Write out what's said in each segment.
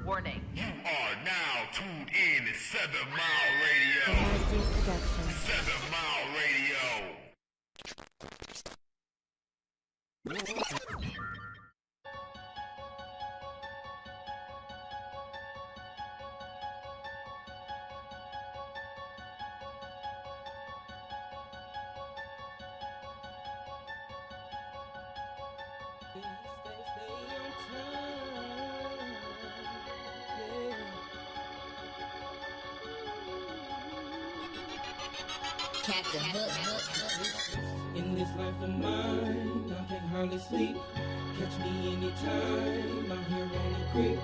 Warning. You are now tuned in to 7 Mile Radio. 7 Mile Radio. Captain Hook. In this life of mine, I can hardly sleep. Catch me anytime, I'm here on the creek.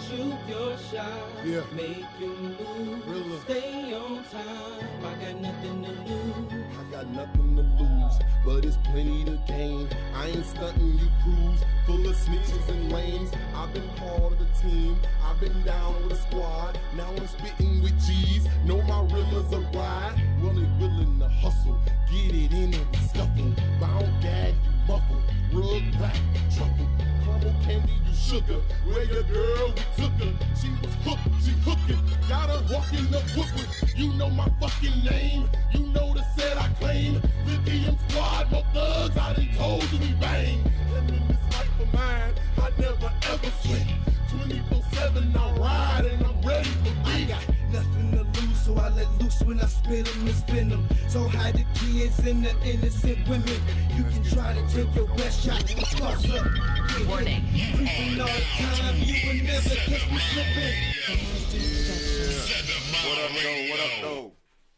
Shoot your shot, make your move. Stay on time, I got nothing to lose. I got nothing to lose, but it's plenty to gain. I ain't stunting you crews, full of snitches and lames. I've been part of the team, I've been down with a squad. Now I'm spitting with G's, know my realers a ride. Really willing to hustle, get it in and scuffle. Bound gag, you muffle, rug back, truffle. Caramel candy, you sugar. Where your girl, we took her. She was hooked, she hooking. Got her walking up Woodward. You know my fucking name. You know the set I claim. Lithium squad, more thugs. I done told you we bang. And in this life of mine, I never ever sweat. 24/7, I ride and I'm ready for I got nothing to lose, so I let loose when I spit them and spin them. So hide the kids and the innocent women. You can try to take your best shot, toss up. Warning. Creeping all the time, you will never catch me slipping. What up, though? What up, though?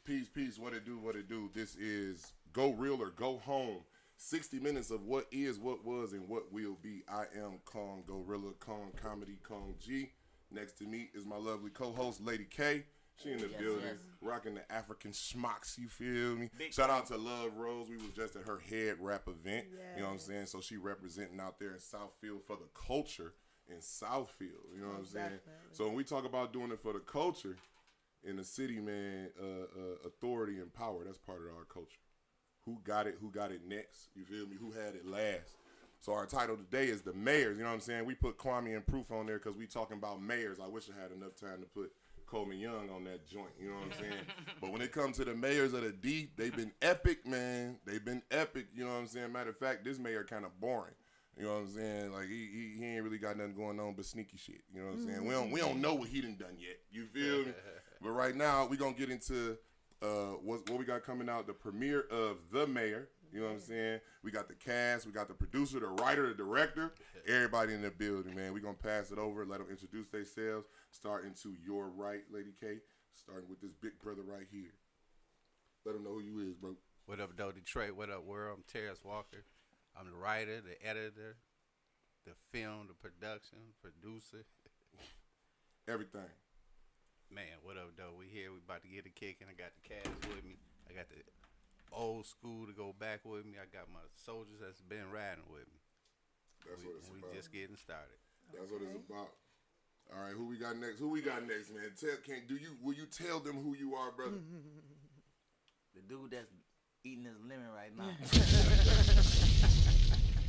Peace, what it do? This is Go Real or Go Home. 60 minutes of what is, what was, and what will be. I am Kong Gorilla, Kong Comedy, Kong G. Next to me is my lovely co-host, Lady K. She in the building, rocking the African schmucks, you feel me? Shout out to Love Rose. We was just at her head rap event, you know what I'm saying? So she representing out there in Southfield for the culture in Southfield, you know what I'm saying? Definitely. So when we talk about doing it for the culture in the city, man, authority and power, that's part of our culture. Who got it next, you feel me? Who had it last? So our title today is the mayors, you know what I'm saying? We put Kwame and Proof on there because we talking about mayors. I wish I had enough time to put Coleman Young on that joint, you know what I'm saying? But when it comes to the mayors of the D, they've been epic, man. They've been epic, you know what I'm saying? Matter of fact, this mayor kind of boring, you know what I'm saying? Like, he ain't really got nothing going on but sneaky shit, you know what I'm saying? We don't know what he done yet, you feel me? But right now, we going to get into what we got coming out, the premiere of The Mayor. You know what I'm saying? We got the cast, we got the producer, the writer, the director, everybody in the building, man. We're going to pass it over, let them introduce themselves, starting to your right, Lady K, starting with this big brother right here. Let them know who you is, bro. What up, though, Detroit? What up, world? I'm Terrence Walker. I'm the writer, the editor, the film, the production, producer. Everything. Man, what up, though? We here. We about to get it kicking. I got the cast with me. I got the old school to go back with me. I got my soldiers that's been riding with me. That's what it's about. We just getting started. That's what it's about. All right, who we got next, man? Will you tell them who you are, brother? The dude that's eating his lemon right now.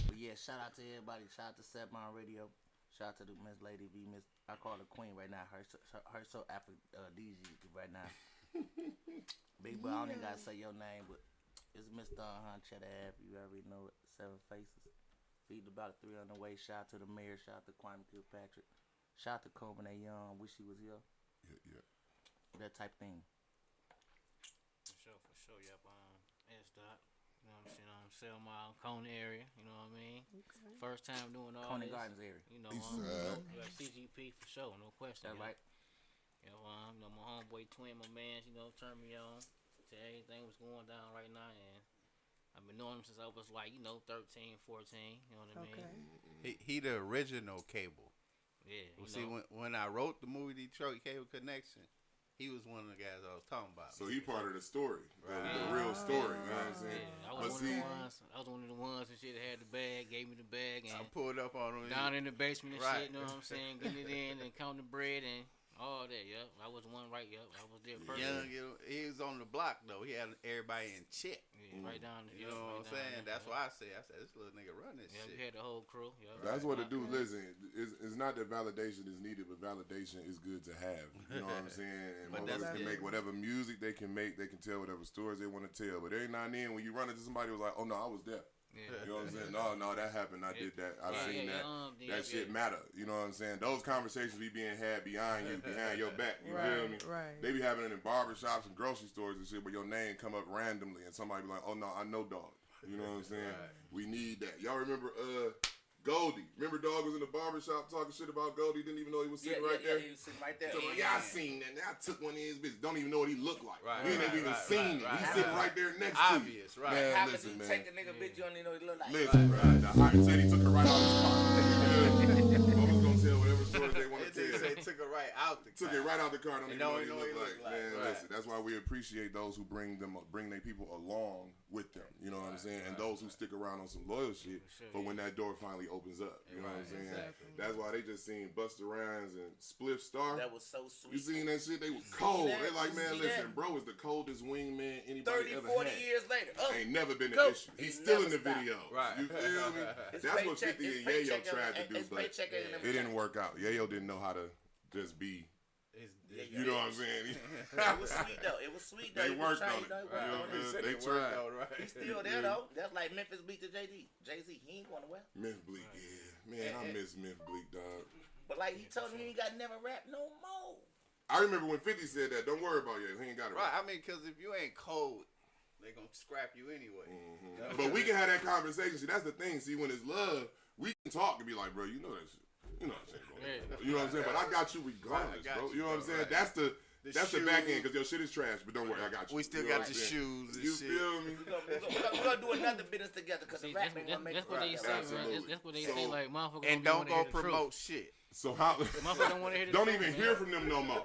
But yeah, shout out to everybody. Shout out to 7 Mile Radio. Shout out to the Miss Lady V. I call her Queen right now. Her so DG right now. Big boy, I don't even gotta say your name, but it's Mr. Cheddar Ave. You already know it. 7 Faces. Feed about 3 on the way. Shout out to the mayor. Shout out to Kwame Kilpatrick. Shout out to Coleman Young. Wish he was here. Yeah. That type thing. For sure. Yep. S-Dot. You know what I'm saying? 7 Mile, Coney area. You know what I mean? Okay. First time doing all Coney this. Gardens area. You know, like CGP for sure. No question. That's right. You know, my homeboy Twin, my man, you know, turned me on to everything was going down right now, and I've been knowing him since I was like, 13, 14, you know what I mean? He the original Cable. Yeah. Well, see, when I wrote the movie Detroit Cable Connection, he was one of the guys I was talking about. So he part of the story, the real story. You know what I'm saying? Yeah, I was one of the ones and shit that had the bag, gave me the bag, and I pulled up on him down in the basement and shit. You know what I'm saying? Getting it in and counting the bread and All that, yep. I was one right, yep. I was there first. Young, he was on the block though. He had everybody in check. Yeah, right down. You know what I'm saying? That's why I said this little nigga run this Yeah, shit. we had the whole crew. Yep. That's what it do. Listen, it's not that validation is needed, but validation is good to have. You know what I'm saying? And But motherfuckers that's can it. make whatever music they can make. They can tell whatever stories they want to tell. But every now and then, when you run into somebody who's like, "Oh no, I was there." Yeah. You know what I'm saying? No, that happened. I did that. I've seen that. That shit yeah. matter. You know what I'm saying? Those conversations be being had behind you, behind your back. You feel me? Right. They be having it in barbershops and grocery stores and shit, where your name come up randomly and somebody be like, "Oh no, I know dog." You know what I'm saying? We need that. Y'all remember Goldie? Remember dog was in the barbershop talking shit about Goldie? Didn't even know he was sitting right there. Yeah, he was sitting right there. So like, I seen that. I took one of his bitches. Don't even know what he looked like. Right, We ain't even seen him. He's sitting right there next to you. Obvious, right. Man, How could listen, you man. take a nigga bitch you don't even know what he look like? Listen, bro. The heart said he took her right out his car. Mama's gonna tell whatever story they want to They tell. say took her right out the Took car. it right out the car. Don't even know what he know look what he like. Man, Right. listen. That's why we appreciate those who bring their people along with them. You know what I'm saying? And those who stick around on some loyal shit for when that door finally opens up. You know what I'm saying? Exactly. That's why they just seen Busta Rhymes and Spliff Star. That was so sweet. You seen that shit? They was cold. that? They like, You man, see listen, that? bro is the coldest wingman 30, anybody ever 40 had. years later. Ain't never been an Go. issue. He's He still in never the stopped. video. Right. You feel me? His That's what paycheck- 50 his and Yayo paycheck tried to and do, his but paycheck ain't it didn't work out. Yayo didn't know how to just be, you know what I'm saying? It was sweet though. It was sweet though. They He was worked on trying, it. he worked on it. They tried. He's still there though. That's like Memphis Bleak to Jay-Z. He ain't going nowhere. Myth Bleak, yeah. Man, I miss Myth Bleak, dog. But like he told me he got never rap no more. I remember when 50 said that, don't worry about it. He ain't got it Right. I mean, because if you ain't cold, they gonna scrap you anyway. But we can have that conversation. See, that's the thing. See, when it's love, we can talk and be like, bro, you know that shit. You know what I'm saying, bro. You know what I'm saying? But I got you regardless, got bro. you, You know what I'm bro, saying? right. That's the back end, because your shit is trash, but don't worry, I got you. We still You know got what your I'm saying? shoes and You shit. feel me? We're gonna do another business together because the See, rap ain't gonna make that's it what they right. say, man. Absolutely. That's what they So- say, like, motherfuckers And don't don't go hear the truth. promote shit. So how? Motherfuckers don't want to hear the Don't truth, even man. hear from them no more.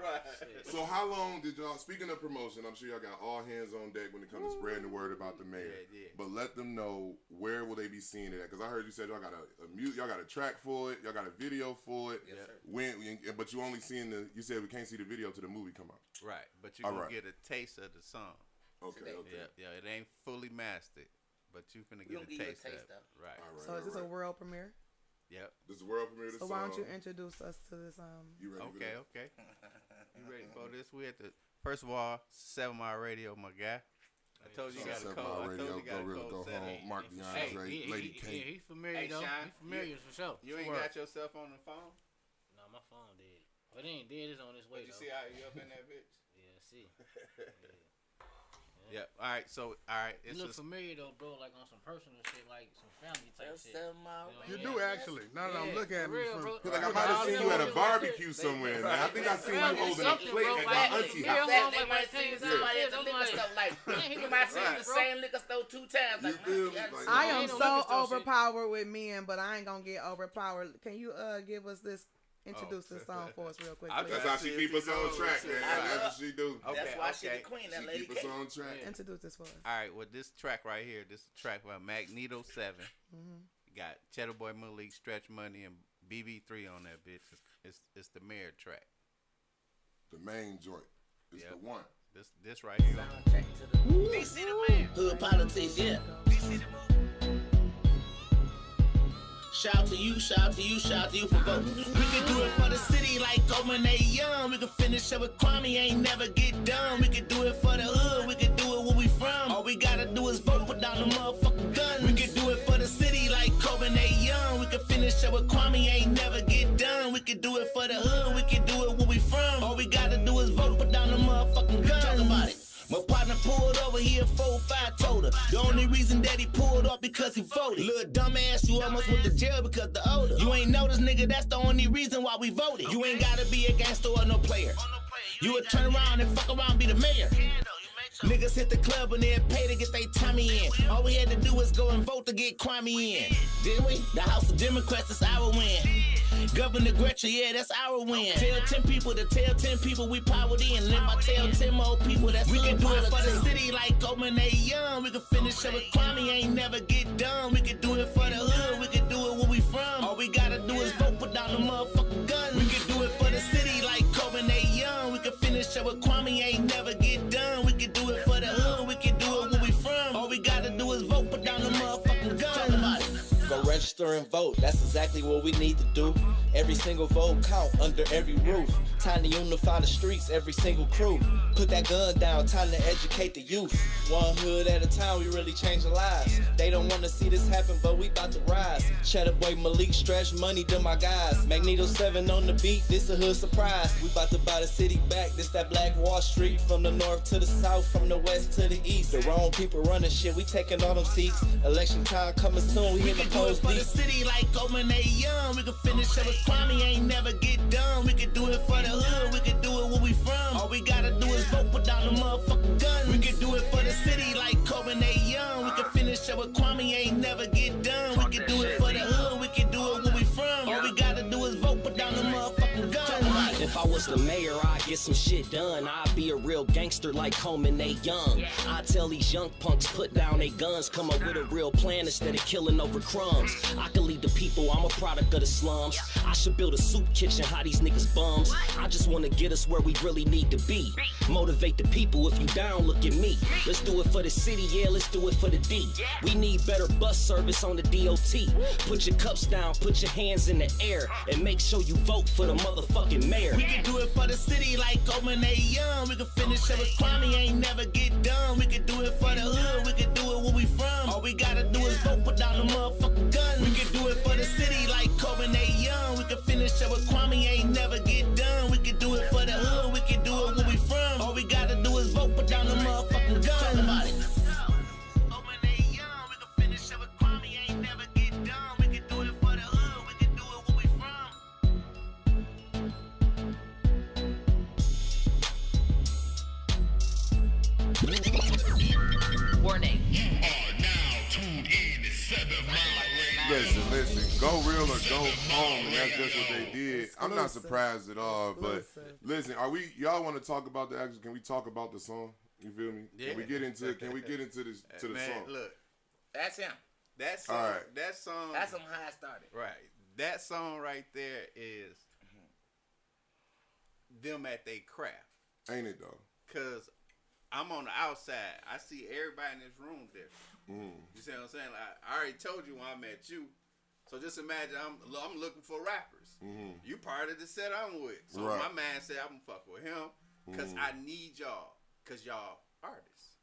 So how long did y'all? Speaking of promotion, I'm sure y'all got all hands on deck when it comes to spreading the word about the mayor. Yeah. But let them know, where will they be seeing it at? Because I heard you said y'all got y'all got a track for it, y'all got a video for it. Yes, sir. But you only seeing you said we can't see the video till the movie come out. Right. But you All gonna right. get a taste of the song. Okay. Yeah. It ain't fully mastered, but you finna We get gonna a give you a taste of taste, it. though. Right. All right. So is this a world premiere? Yep. This is world premiere. This So why don't you song. introduce us to this? You ready for that? Okay. You ready for this? We at the first of all, 7 Mile Radio, my guy. I told you you got a 7 code. Mile I Radio, told you got a GoReal, code go set. home. Mark Hey, DeAndre, Lady K. he's familiar Hey, though. Shine, He's familiar for sure. You ain't got yourself on the phone? No, my phone dead. But it ain't dead. It's on its way But you though. see how you up in that bitch? Yeah, see. Yep. All right. So, all right. You It's look just familiar though, bro. Like on some personal shit, like some family type That's shit. 7 Mile You know You what I do mean? actually. Now that I'm Yeah, looking at for me, real, bro. Feel like I might have seen you at a barbecue somewhere. Man. I think I seen you holding a Something, plate bro, at like- the auntie Yeah, house. I'm They like might my see things somebody out. at the I'm liquor like- store. Like, Man, he you look might see right, the bro. same liquor store 2 times. You Like, feel me? man, Like- I Ain't am no so liquor store shit. overpowered with men, but I ain't gonna get overpowered. Can you give us this? Introduce this song for us real quick, I'll please. That's how she keep us on track, man. That's what she do. Okay, that's why she okay. the queen, She that lady keep us K. on track. Introduce this for us. all right. Well, this track right here, this is a track by Magneto 7. Got Cheddar Boy Malik, Stretch Money, and BB3 on that bitch. It's the mayor track. The main joint. It's Yep. the one. This right here. Soundtrack to the DC the man. Hood politics, yeah. DC the move. Shout to you, shout to you, shout to you for voting. We can do it for the city like Kwame Young. We can finish up with Kwame, ain't never get done. We can do it for the hood, we can do it where we from. All we gotta do is vote, put down the motherfucking gun. We can do it for the city like Kwame Young. We can finish up with Kwame, ain't never get done. We can do it for the hood, we can do it where we from. All we gotta do is vote, put down the motherfucking gun. Talk about it. My partner pulled over here, 4-5 told her. The only reason that he pulled up because he voted. Little dumbass, you almost went to jail because the older. You ain't know this nigga, that's the only reason why we voted. You ain't gotta be a gangster or no player. You would turn around and fuck around and be the mayor. Niggas hit the club and then pay to get they Tommy in. All we had to do was go and vote to get Kwame in. Didn't we? The House of Democrats, that's our win. Governor Gretchen, yeah, that's our win. Tell 10 people to tell 10 people we powered in. And if I tell 10 more people, that's we can do it for the city like Kwame Young. We can finish up with Kwame, ain't never get done. We can do it for the hood, we can do it where we from. All we gotta do is vote, put down the motherfucking gun. We can do it for the city like Kwame finish up with Kwame ain't never get done. We can do it for the hood, we can do it where we from. All we gotta do is vote, put down the motherfucking gun. Go register and vote, that's exactly what we need to do. Every single vote count under every roof. Time to unify the streets, every single crew. Put that gun down, time to educate the youth. One hood at a time, we really changing lives. They don't wanna see this happen, but we bout to rise. Cheddar Boy, Malik, Stretch, Money to my guys. Magneto 7 on the beat, this a hood surprise. We bout to buy the city back, this that Black Wall Street. From the north to the south, from the west to the east. The wrong people running shit, we taking all them seats. Election time coming soon, we in the do it for the city like Goldman A. Young. We can finish up with Kwame, ain't never get done. We can do it for the hood, we can do it where we from. All we gotta do is vote, put down the motherfucking gun. We can do it for the city like Goldman A. Young. We can finish up with Kwame, ain't never get done. We can do it for the hood, we can do it where we from. All we gotta do is vote, put down the motherfucking gun. If I was the mayor, I'd get some shit done. I'd be a real gangster like Coleman A. Young. I'd tell these young punks put down their guns, come up with a real plan instead of killing over crumbs. I can lead the people, I'm a product of the slums. I should build a soup kitchen, how these niggas bums. I just wanna get us where we really need to be. Motivate the people, if you down, look at me. Let's do it for the city, yeah, let's do it for the D. We need better bus service on the DOT. Put your cups down, put your hands in the air, and make sure you vote for the motherfucking mayor. We can do it for the city like Goldman A. Young. We can finish up with Kwame, ain't never get done. We can do it for the hood, we can do it where we from. All we gotta do is vote, put down the motherfucking gun. We can do it for the city like Goldman A. Young. We can finish up with Kwame, ain't never get done. We can do it for the hood, we can do it where we from. All we gotta do is vote, put down the motherfucking gun. Warning. You are now tuned in to 7 Mile Radio. Listen, go real or go home, and that's just what they did. I'm not surprised at all, but listen, y'all want to talk about the action? Can we talk about the song? You feel me? Yeah. Can we get into this to the Man, song? look, That's him. that song, All right. that song, That's him how I started. right? That song right there is them at their craft. Ain't it though? Cause I'm on the outside. I see everybody in this room there. Mm. You see what I'm saying? Like, I already told you when I met you. So just imagine I'm looking for rappers. Mm-hmm. You part of the set I'm with. So Right. my man said I'm gonna fuck with him because I need y'all. Because y'all artists.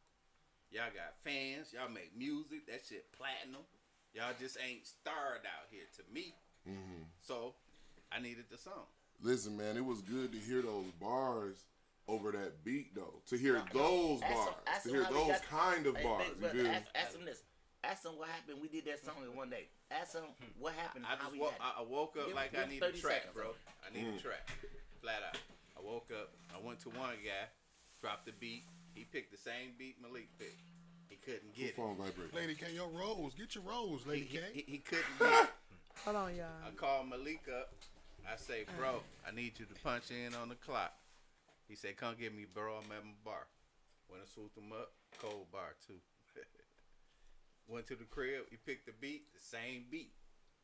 Y'all got fans. Y'all make music. That shit platinum. Y'all just ain't starred out here to me. Mm-hmm. So I needed the song. Listen, man, it was good to hear those bars over that beat, though. To hear those bars. To hear those kind of bars. You feel me? Ask him this. Ask him what happened. We did that song in one day. Ask him what happened. I how just we had it. I woke up Give- like give I need 30 a track, seconds. bro. I need a track. Flat out. I woke up. I went to one guy, dropped the beat. He picked the same beat Malik picked. He couldn't get it. Phone vibrate. Lady K, your rolls. Get your rolls, Lady K. He couldn't get it. Hold on, y'all. I called Malik up. I say, bro, I need you to punch in on the clock. He said, come get me, bro. I'm at my bar. Went and swooped him up. Cold bar, too. Went to the crib. He picked the beat, the same beat.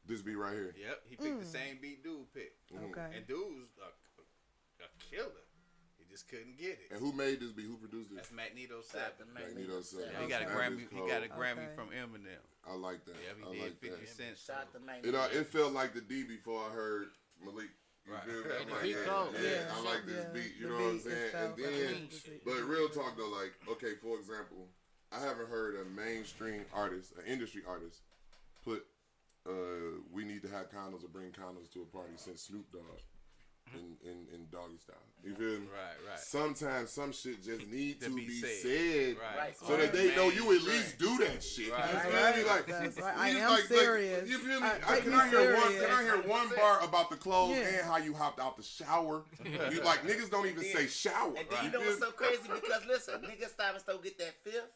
This beat right here. Yep, he picked the same beat dude picked. Okay. And dude's a killer. He just couldn't get it. And who made this beat? Who produced this? That's Magneto 7. Magneto 7. Yeah, he got a That Grammy. is He cold. got a Grammy Okay. from Eminem. I like that. Yeah, I he like did 50 that. Cent. Shout out to It felt like the D before I heard Malik. You Right. feel me? I'm The like, beat cold. yeah, I like this beat. You The know what I'm beat saying? itself, And then, clean. but real talk though, like, okay, for example, I haven't heard a mainstream artist, an industry artist, put "We need to have condoms or bring condoms to a party" since Snoop Dogg in Doggy Style. You feel me? Right. Sometimes some shit just need to be said. said, Right. so that they know you at least do that shit. Right. You feel me? Like, That's right. I you am like, serious. you feel me? Take Can me I hear one? serious. Can I hear one bar about the clothes Yeah. and how you hopped out the shower? You like niggas don't even say shower. And then you know what's so crazy? Because listen, niggas stop and still get that fifth.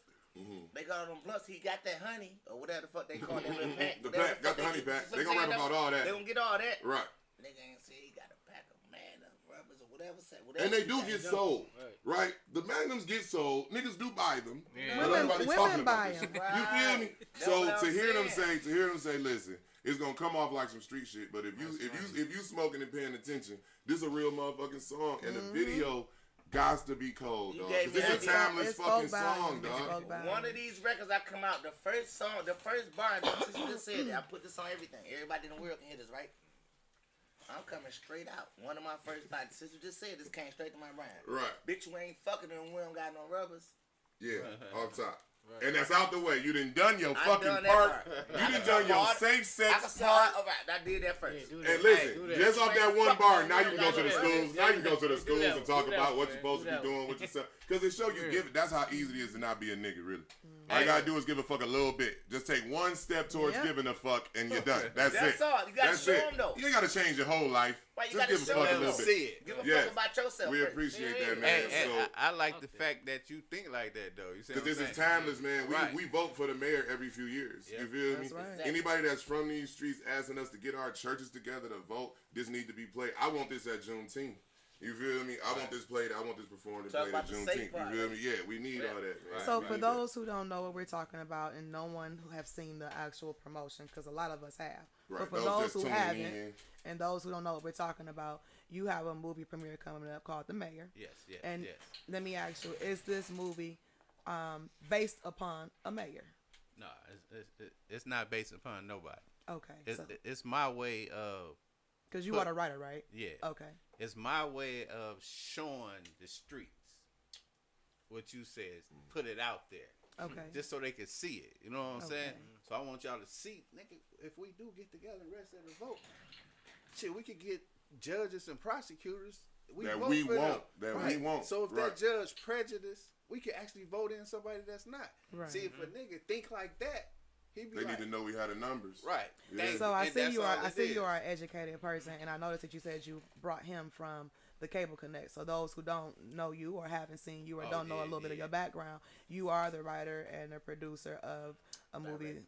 They got on them blunts. He got that honey or whatever the fuck they call that little pack. The whatever pack, got the honey get. pack. So They gonna rap about all that. They gonna get all that. Right. Nigga ain't say he got a pack of man of rubbers or whatever. And they do get sold, right? The Magnums get sold. Niggas do buy them. Yeah. But everybody's Women talking buy about this them. shit. You feel me? That's So what I'm to hear them saying. say, listen, it's gonna come off like some street shit. But if you smoking and paying attention, this a real motherfucking song, and the video Got to be cold, You dog. gave 'Cause me it's a that- timeless it's fucking spoke volumes. song, It's dog. spoke volumes. One of these records I come out, the first bar, and since you just said it, I put this on everything. Everybody in the world can hear this, right? I'm coming straight out. One of my first, like, since you just said this, came straight to my brain. Right. Bitch, you ain't fucking and we don't got no rubbers. Yeah, off top. And that's out the way. You done your I fucking done that part. part. You done your safe I sex can say, part. all right, I did that first. Yeah, do that. And listen, Hey, do that. just off that one Fuck bar, man, now you can go to the do that. schools. Now you can go to the Do schools that. and talk Do that, about what man. you're supposed Do to be that. doing with yourself. Because it show you give it. That's how easy it is to not be a nigga, really. All you Hey. gotta do is give a fuck a little bit. Just take one step towards Yep. giving a fuck, and you're done. That's That's it. all. You gotta That's show it. them, though. You ain't gotta change your whole life. Why you Just gotta give a show fuck a them? little bit. See it. Give a Yes. fuck about yourself We first. appreciate Yeah. that, man. And So. I like the fact that you think like that, though. You see what Because I'm this is saying? timeless, man. Right. We vote for the mayor every few years. Yeah. You feel That's me? right. Anybody that's from these streets asking us to get our churches together to vote, this need to be played. I want this at Juneteenth. You feel me? I want this played. I want this performed and Talk played at about the safe Juneteenth. You part. feel me? Yeah, we need all that. Man. So We for need those who don't know what we're talking about, and no one who have seen the actual promotion, because a lot of us have, Right. but for Those those that's who tuning haven't, in. and those who don't know what we're talking about, you have a movie premiere coming up called The Mayor. Yes, yes, And yes. let me ask you, is this movie based upon a mayor? No, it's not based upon nobody. Okay, It's my way of, because you put- are the writer, right? yeah. Okay. It's my way of showing the streets what you said. Put it out there. Okay. Just so they can see it. You know what I'm saying? Okay. So I want y'all to see, nigga, if we do get together and rest of the vote, shit, we could get judges and prosecutors. That vote we for them. want. That we want. So if Right. that judge prejudiced, we could actually vote in somebody that's not. Right. See, if a nigga think like that, he be They like, need to know we had the numbers. right. Yeah. Thank So I and see that's you all are. I it see is. you are an educated person, and I noticed that you said you brought him from the Cable Connect. So those who don't know you or haven't seen you or Oh, don't know a yeah, little bit of yeah. your background, you are the writer and the producer of a movie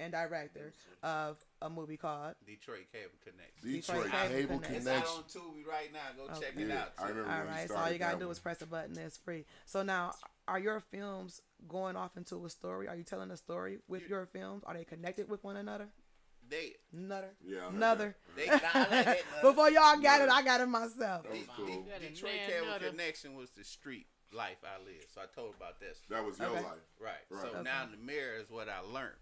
and director of a movie called Detroit Cable Connects. Detroit Cable Cable Connect. It's out Connection. on Tubi right now. Go check it Yeah, out. I remember All when we right, so started all you gotta that do one. is press a button. It's free. So now, are your films going off into a story? Are you telling a story with your films? Are they connected with one another? They Another. Yeah, I heard Another. they Nah, I like that, nah. Before y'all got it, I got it myself. That was cool. Detroit Cable Connection was the street life I lived. So I told about that story. That was your Okay. life. Right. Right. So Okay. now the mayor is what I learned.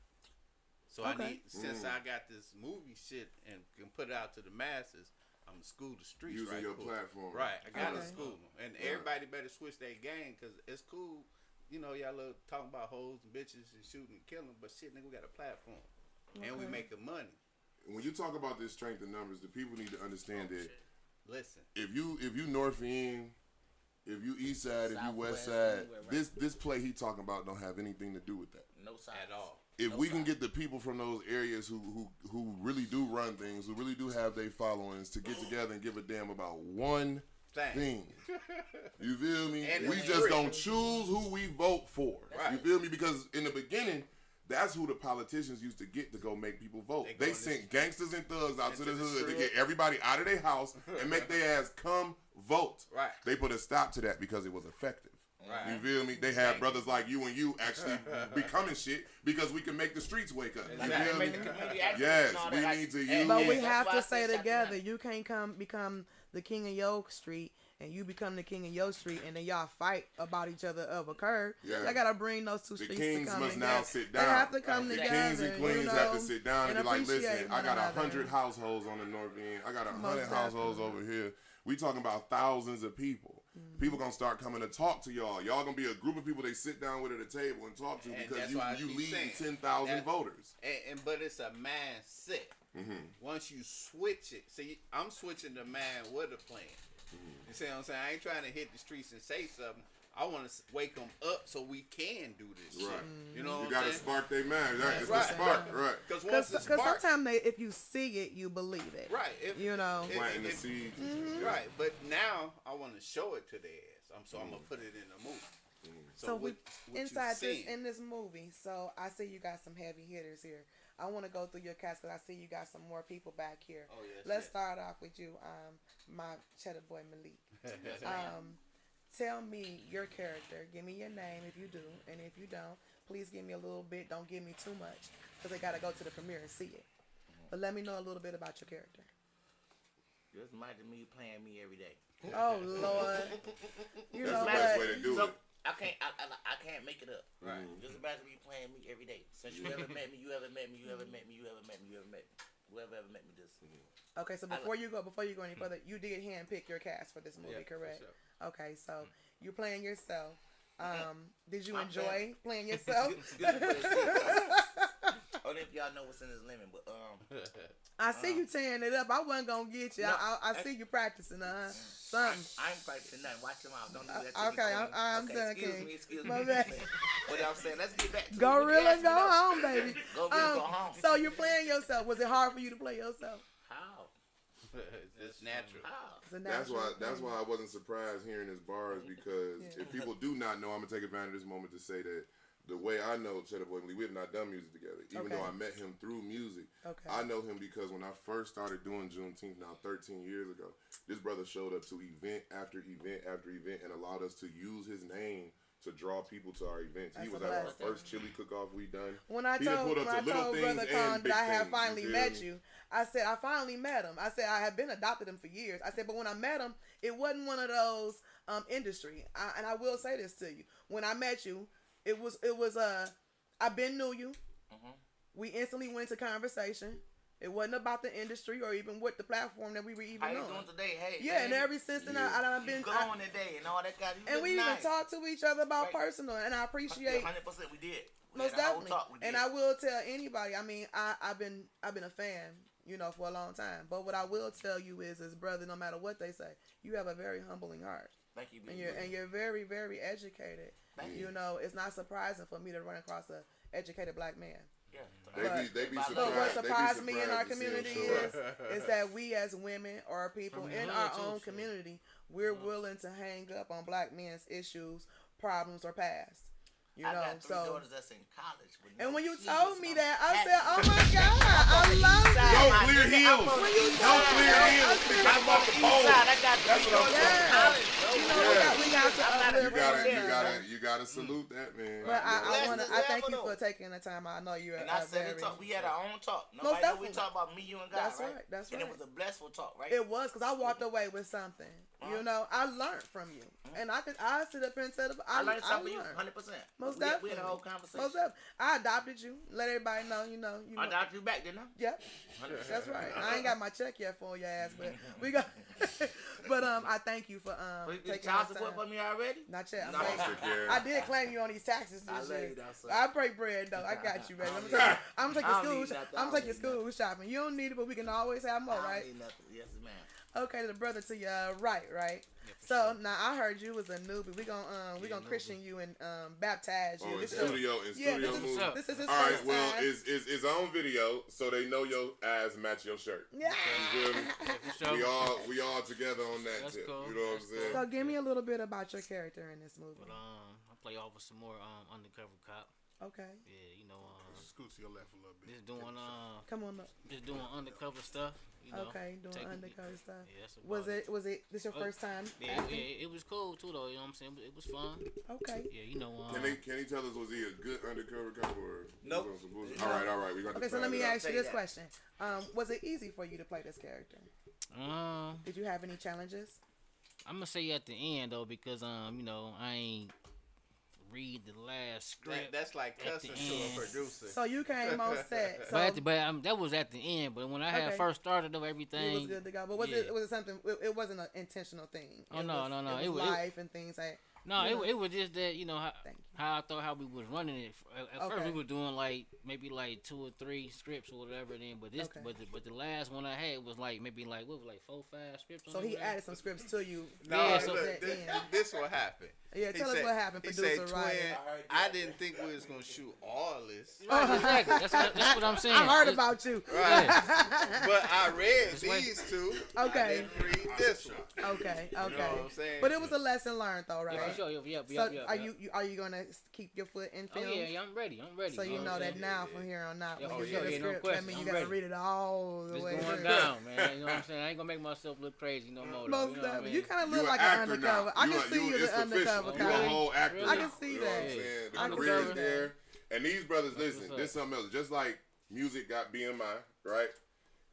So Okay. I need, since I got this movie shit and can put it out to the masses, I'm school the streets. Using right your quick. platform. Right. I got to Okay. school them. And everybody better switch their game because it's cool. You know, y'all love talking about hoes and bitches and shooting and killing, but shit, nigga, we got a platform. And we Okay. making money. When you talk about this strength in numbers, the people need to understand that Listen. if you North End, if you East Side, if you West Southwest, Side, anywhere, right? this play he talking about don't have anything to do with that. No side At all. If No we can side. get the people from those areas who really do run things, who really do have their followings, to get together and give a damn about one thing, you feel me? And We it's just free. don't choose who we vote for. Right. You feel me? Because in the beginning, that's who the politicians used to get to go make people vote. They go They in the sent gangsters and thugs out to into the the hood to street. get everybody out of their house and make their ass come vote. Right. They put a stop to that because it was effective. Right. You feel me? They had brothers like you and you actually becoming shit because we can make the streets wake up. You Exactly. feel me? Make the community active Yes, and all we that. need to And- use. But we That's have why to I stay said shout together. to You can't become the king of your street and you become the king of your street, and then y'all fight about each other of a curb. Yeah. I gotta bring those two The streets kings to come must together. now sit down. They have to come The together. kings and queens you have to know, sit down and be like, appreciate listen, I one got another. 100 households on the North End. I got 100 Most households definitely. over here. We talking about thousands of people. Mm-hmm. People gonna start coming to talk to y'all. Y'all gonna be a group of people they sit down with at a table and talk to And because that's you why I you keep lead saying 10,000 that- voters. But it's a mindset. Once you switch it, see, I'm switching the mind with a plan. You see what I'm saying? I ain't trying to hit the streets and say something. I want to wake them up so we can do this Right. shit. You know You what gotta I'm saying? spark their mind. Right. It's Right. the spark. Right. Because once Because it's spark, sometimes if you see it, you believe it. right? If, You know. Planting the seeds. Right, but now I want to show it to their ass. So I'm gonna put it in a movie. So we what you inside this seeing? in this movie. So I see you got some heavy hitters here. I want to go through your cast because I see you got some more people back here. Oh, yes, Let's yes. start off with you, my cheddar boy Malik. Tell me your character. Give me your name if you do, and if you don't, please give me a little bit. Don't give me too much because they gotta go to the premiere and see it. But let me know a little bit about your character. Just imagine me playing me every day. Oh Lord. You That's know the best what? way to do So, it. I can't make it up. Right. Just imagine me playing me every day. Since you ever met me, you ever met me, you ever met me, you ever met me, you ever met me. Whoever ever met me, this. Okay, so before you go any further, you did handpick your cast for this movie, correct? Sure. Okay, so you're playing yourself. Did you enjoy playing yourself? Only if y'all know what's in this lemon, but I see you tearing it up. I wasn't gonna get you. No, I see you practicing, something. I ain't practicing nothing. Watch them out. Don't do that. Okay, I'm done. Excuse me. My bad. What I'm saying, let's get back to GoReal and go home, baby. Go home. So you're playing yourself. Was it hard for you to play yourself? How? It's natural. That's why I wasn't surprised hearing his bars, because if people do not know, I'm gonna take advantage of this moment to say that the way I know Cheddar Boy Lee, we have not done music together. Even though I met him through music, I know him because when I first started doing Juneteenth, now 13 years ago, this brother showed up to event after event after event and allowed us to use his name to draw people to our events. He was at our first chili cook-off we done. When I told Brother Khan that I had finally met you, I said I finally met him. I said I had been adopted him for years. I said, but when I met him, it wasn't one of those industry. And I will say this to you: when I met you, it was I been knew you. We instantly went into conversation. It wasn't about the industry or even what the platform that we were even on. How you doing today? Hey, yeah, and ever since then I've been going today and all that kind of. And we even talked to each other about personal, and I appreciate 100%. We did. Most definitely. And I will tell anybody. I mean, I've been a fan, for a long time. But what I will tell you is, brother, no matter what they say, you have a very humbling heart. Thank you. And you're very, very educated. Thank you. It's not surprising for me to run across a educated black man. Yeah. They be surprised. But what surprised me in our community is that we as women or people in our own community, we're willing to hang up on black men's issues, problems, or past. I got three daughters that's in college. And when you told me that, I said, "Oh my God, I love you." Don't clear heels. Don't clear heels. I'm on the east side. I got three daughters in college. We got to uplift. You gotta salute that, man. But I thank you for taking the time. I know you're. And I said we had our own talk. Nobody knew we talked about me, you, and God. That's right. And it was a blissful talk, right? It was, because I walked away with something. I learned from you, and I sit up and said, I learned something from you, 100%. Most definitely. We had a whole conversation. Most definitely. I adopted you. Let everybody know, I adopted you back, didn't I? Yep. 100%. That's right. I ain't got my check yet for your ass, but we got. But I thank you for taking child support for me already. Not yet. No. I did claim you on these taxes this year. I break bread though. I got you, baby. I'm gonna take your school shopping. You don't need it, but we can always have more, right? I don't need nothing. Yes, ma'am. Okay, the brother to your right? Yeah, so now I heard you was a newbie. We gonna Christian you and baptize you. In studio movie. This is his all right. first Well, time. it's on video, so they know your eyes match your shirt. Yeah. You feel me? We all together on that. That's tip. cool. You know what I'm saying? So give me a little bit about your character in this movie. But I play off with some more undercover cop. Okay. Yeah, scoot to your left a little bit. Just doing come on up. Just doing undercover stuff. Okay, doing undercover stuff. Yeah, was it this your first time? Yeah, it was cool too though. You know what I'm saying? It was fun. Okay. Yeah, Can he tell us, was he a good undercover cop or? Nope. All right. We got. Okay, so let me ask you this question: was it easy for you to play this character? Did you have any challenges? I'm gonna say at the end though, because I ain't read the last script. That's like cussing to a producer. So you came on set. So but that was at the end. But when I had first started of everything, it was good to go. But was it something? It wasn't an intentional thing. Oh no. It was life and things like. It was just that how I thought how we was running it. At first we were doing maybe 2 or 3 scripts or whatever. Then but the last one I had was maybe 4 or 5 scripts. So he added some scripts to you. This what happened. Yeah, tell us what happened, producer Ryan. I didn't think we was gonna shoot all this. Right, exactly. That's what I'm saying. I heard about you. Right. But I read these two. Okay. I didn't read this one. Okay. You know what I'm saying? But it was a lesson learned though, right? Yeah, for sure. Yep. So are you gonna keep your foot in film? Oh yeah, I'm ready. So you know that now from here on out. When you get a script, no that means you gotta read it all the way through. It's going down, man. You know what I'm saying? I ain't gonna make myself look crazy no more. Most definitely. You kind of look like an undercover. I can see you as an undercover You're a whole actor. I can see you know that. What I'm saying? The career is there. And these brothers, listen, this is something else. Just like music got BMI, right?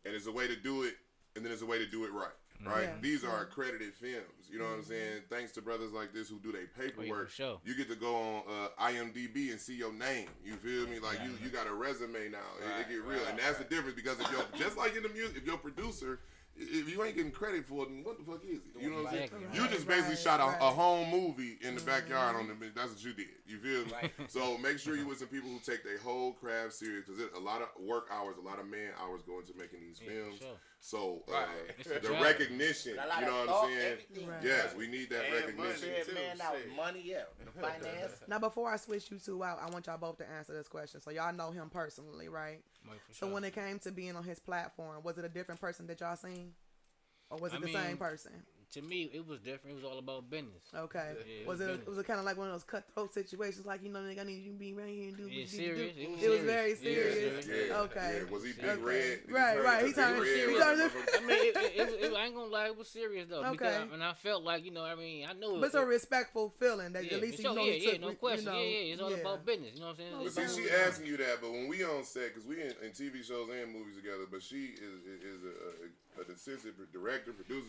And there's a way to do it, and then there's a way to do it right. right? Yeah. These are accredited films. You know what I'm saying? Thanks to brothers like this who do their paperwork, sure. you get to go on IMDb and see your name. You feel me? Like you got a resume now. It get real, and that's the difference because if you're just like in the music, if your producer. If you ain't getting credit for it, then what the fuck is it? You know what I'm saying? You just basically shot a home movie in the backyard on the. That's what you did. You feel me? So make sure you with some people who take their whole craft serious because a lot of work hours, a lot of man hours go into making these films. Sure. So the recognition, you know what I'm saying? Yes, we need that recognition. Man, that was money, finance. Now, before I switch you two out, I want y'all both to answer this question. So y'all know him personally, right? So when it came to being on his platform, was it a different person that y'all seen? Or was it the same person? To me, it was different. It was all about business. Okay. Yeah, was it kind of like one of those cutthroat situations, like, nigga, I need you to be right here and do what you serious. do? It was very serious. Yeah. Okay. Yeah. Was he big red? Right. He turned serious. I mean, I ain't gonna lie, it was serious though. Okay. And I felt like, I know. But it's a respectful feeling that at least you know he took. No question. It's all about business. You know what I'm saying? But see, she asking you that, but when we on set, because we in TV shows and movies together, but she is an assistant director, producer.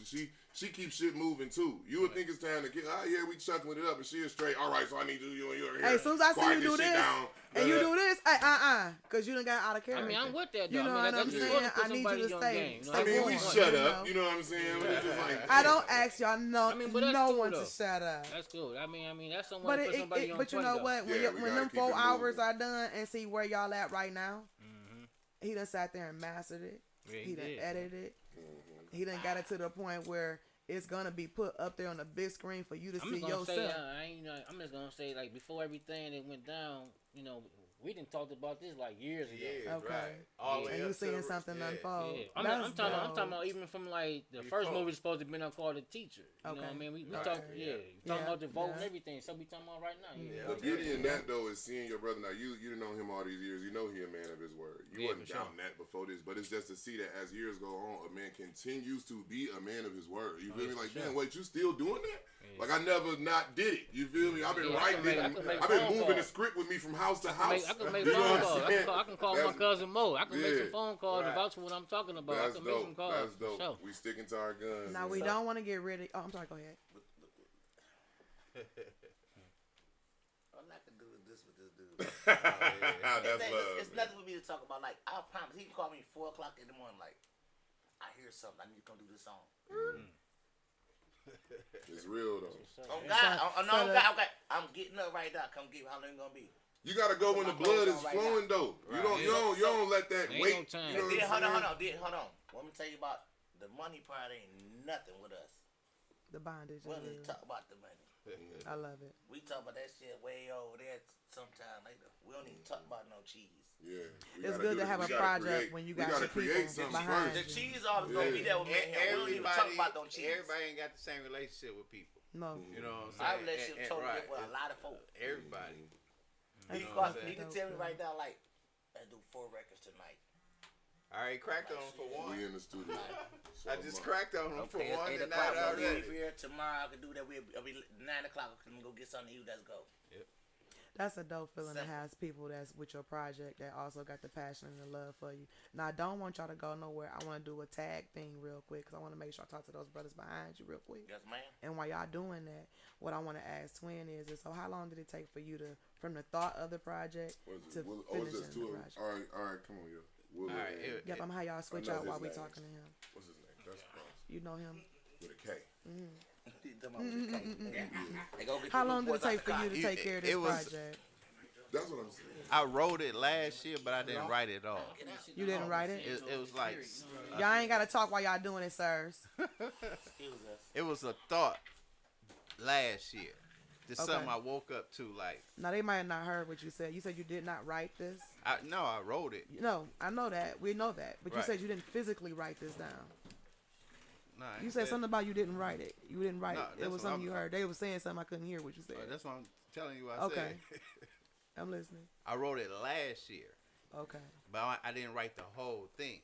She keeps shit moving too. You would think it's time to get, we chuckling it up, and she is straight. All right, so I need you and you're here. Hey, as soon as I see you do this, and you do this, because you done got out of character. I mean, I'm with that though. You know what I'm saying? I need you to stay. I mean, we shut up. You know what I'm saying? Just like, I don't ask y'all no one to shut up. That's cool. I mean, that's someone. But you know what? When them 4 hours are done and see where y'all at right now, he done sat there and mastered it. He done edited it. He done got it to the point where it's gonna be put up there on the big screen for you to see yourself. I'm just gonna say, like, before everything that went down, we didn't talk about this like years ago. Yeah, okay. Right. And you seeing something unfold. Yeah. I'm talking about even from like the first movie was supposed to be called The Teacher. You know what I mean? We talk, talking about the vote and everything. So we talking about right now. The beauty in that though is seeing your brother. Now you didn't know him all these years. You know he a man of his word. You wasn't doubting that before this, but it's just to see that as years go on, a man continues to be a man of his word. You feel me? Like, damn, wait, you still doing that? Like, I never not did it. You feel me? I've been writing it. I've been moving the script with me from house to house. I can make phone calls. I can call my cousin Mo. I can make some phone calls to vouch for what I'm talking about. I can make some calls. That's dope. Sure. We sticking to our guns. Now, we don't want to get rid of... Oh, I'm sorry. Go ahead. I'm not going to do this with this dude. That's love. It's nothing for me to talk about. Like, I promise. He can call me 4 o'clock in the morning. Like, I hear something. I need to come do this song. It's real though. Oh God, okay. I'm getting up right now. Come get me. How long it gonna be? You gotta go when the blood is flowing though. You don't let that wait. Hold on. Let me tell you about the money part. Ain't nothing with us. The bondage. We don't even talk about the money. I love it. We talk about that shit way over there sometime later. We don't even talk about no cheese. Yeah, it's good to have a project when you got your people behind you. The cheese always gonna be there with me. We don't even talk about no cheese. Everybody ain't got the same relationship with people. No. You know what I'm saying? My relationship totally different with a lot of folks. Everybody. You can tell me right now, like, I do 4 records tonight. I already cracked on him for one. We in the studio. I just cracked on him for one 8 tonight already. Tomorrow I can do that. We'll be 9 o'clock. I can go get something to eat. Let's go. Yep. That's a dope feeling to have people that's with your project that also got the passion and the love for you. Now, I don't want y'all to go nowhere. I want to do a tag thing real quick because I want to make sure I talk to those brothers behind you real quick. Yes, ma'am. And while y'all doing that, what I want to ask Twin is so how long did it take for you to, from the thought of the project to finishing the project? All right, come on, yo. Yep, I'm how y'all switch out while we talking to him. What's his name? That's Cross. You know him? With a K. How long did it take for you to take care of this project? That's what I'm saying. I wrote it last year, but I didn't write it all. You didn't write it? It was like... y'all ain't got to talk while y'all doing it, sirs. It was a thought last year. Just something I woke up to, like... Now, they might have not heard what you said. You said you did not write this? No, I wrote it. No, I know that. We know that. But you said you didn't physically write this down. No, you said something about you didn't write it. You didn't write it. It was something you heard. They were saying something. I couldn't hear what you said. That's what I'm telling you what I said. I'm listening. I wrote it last year. Okay. But I didn't write the whole thing.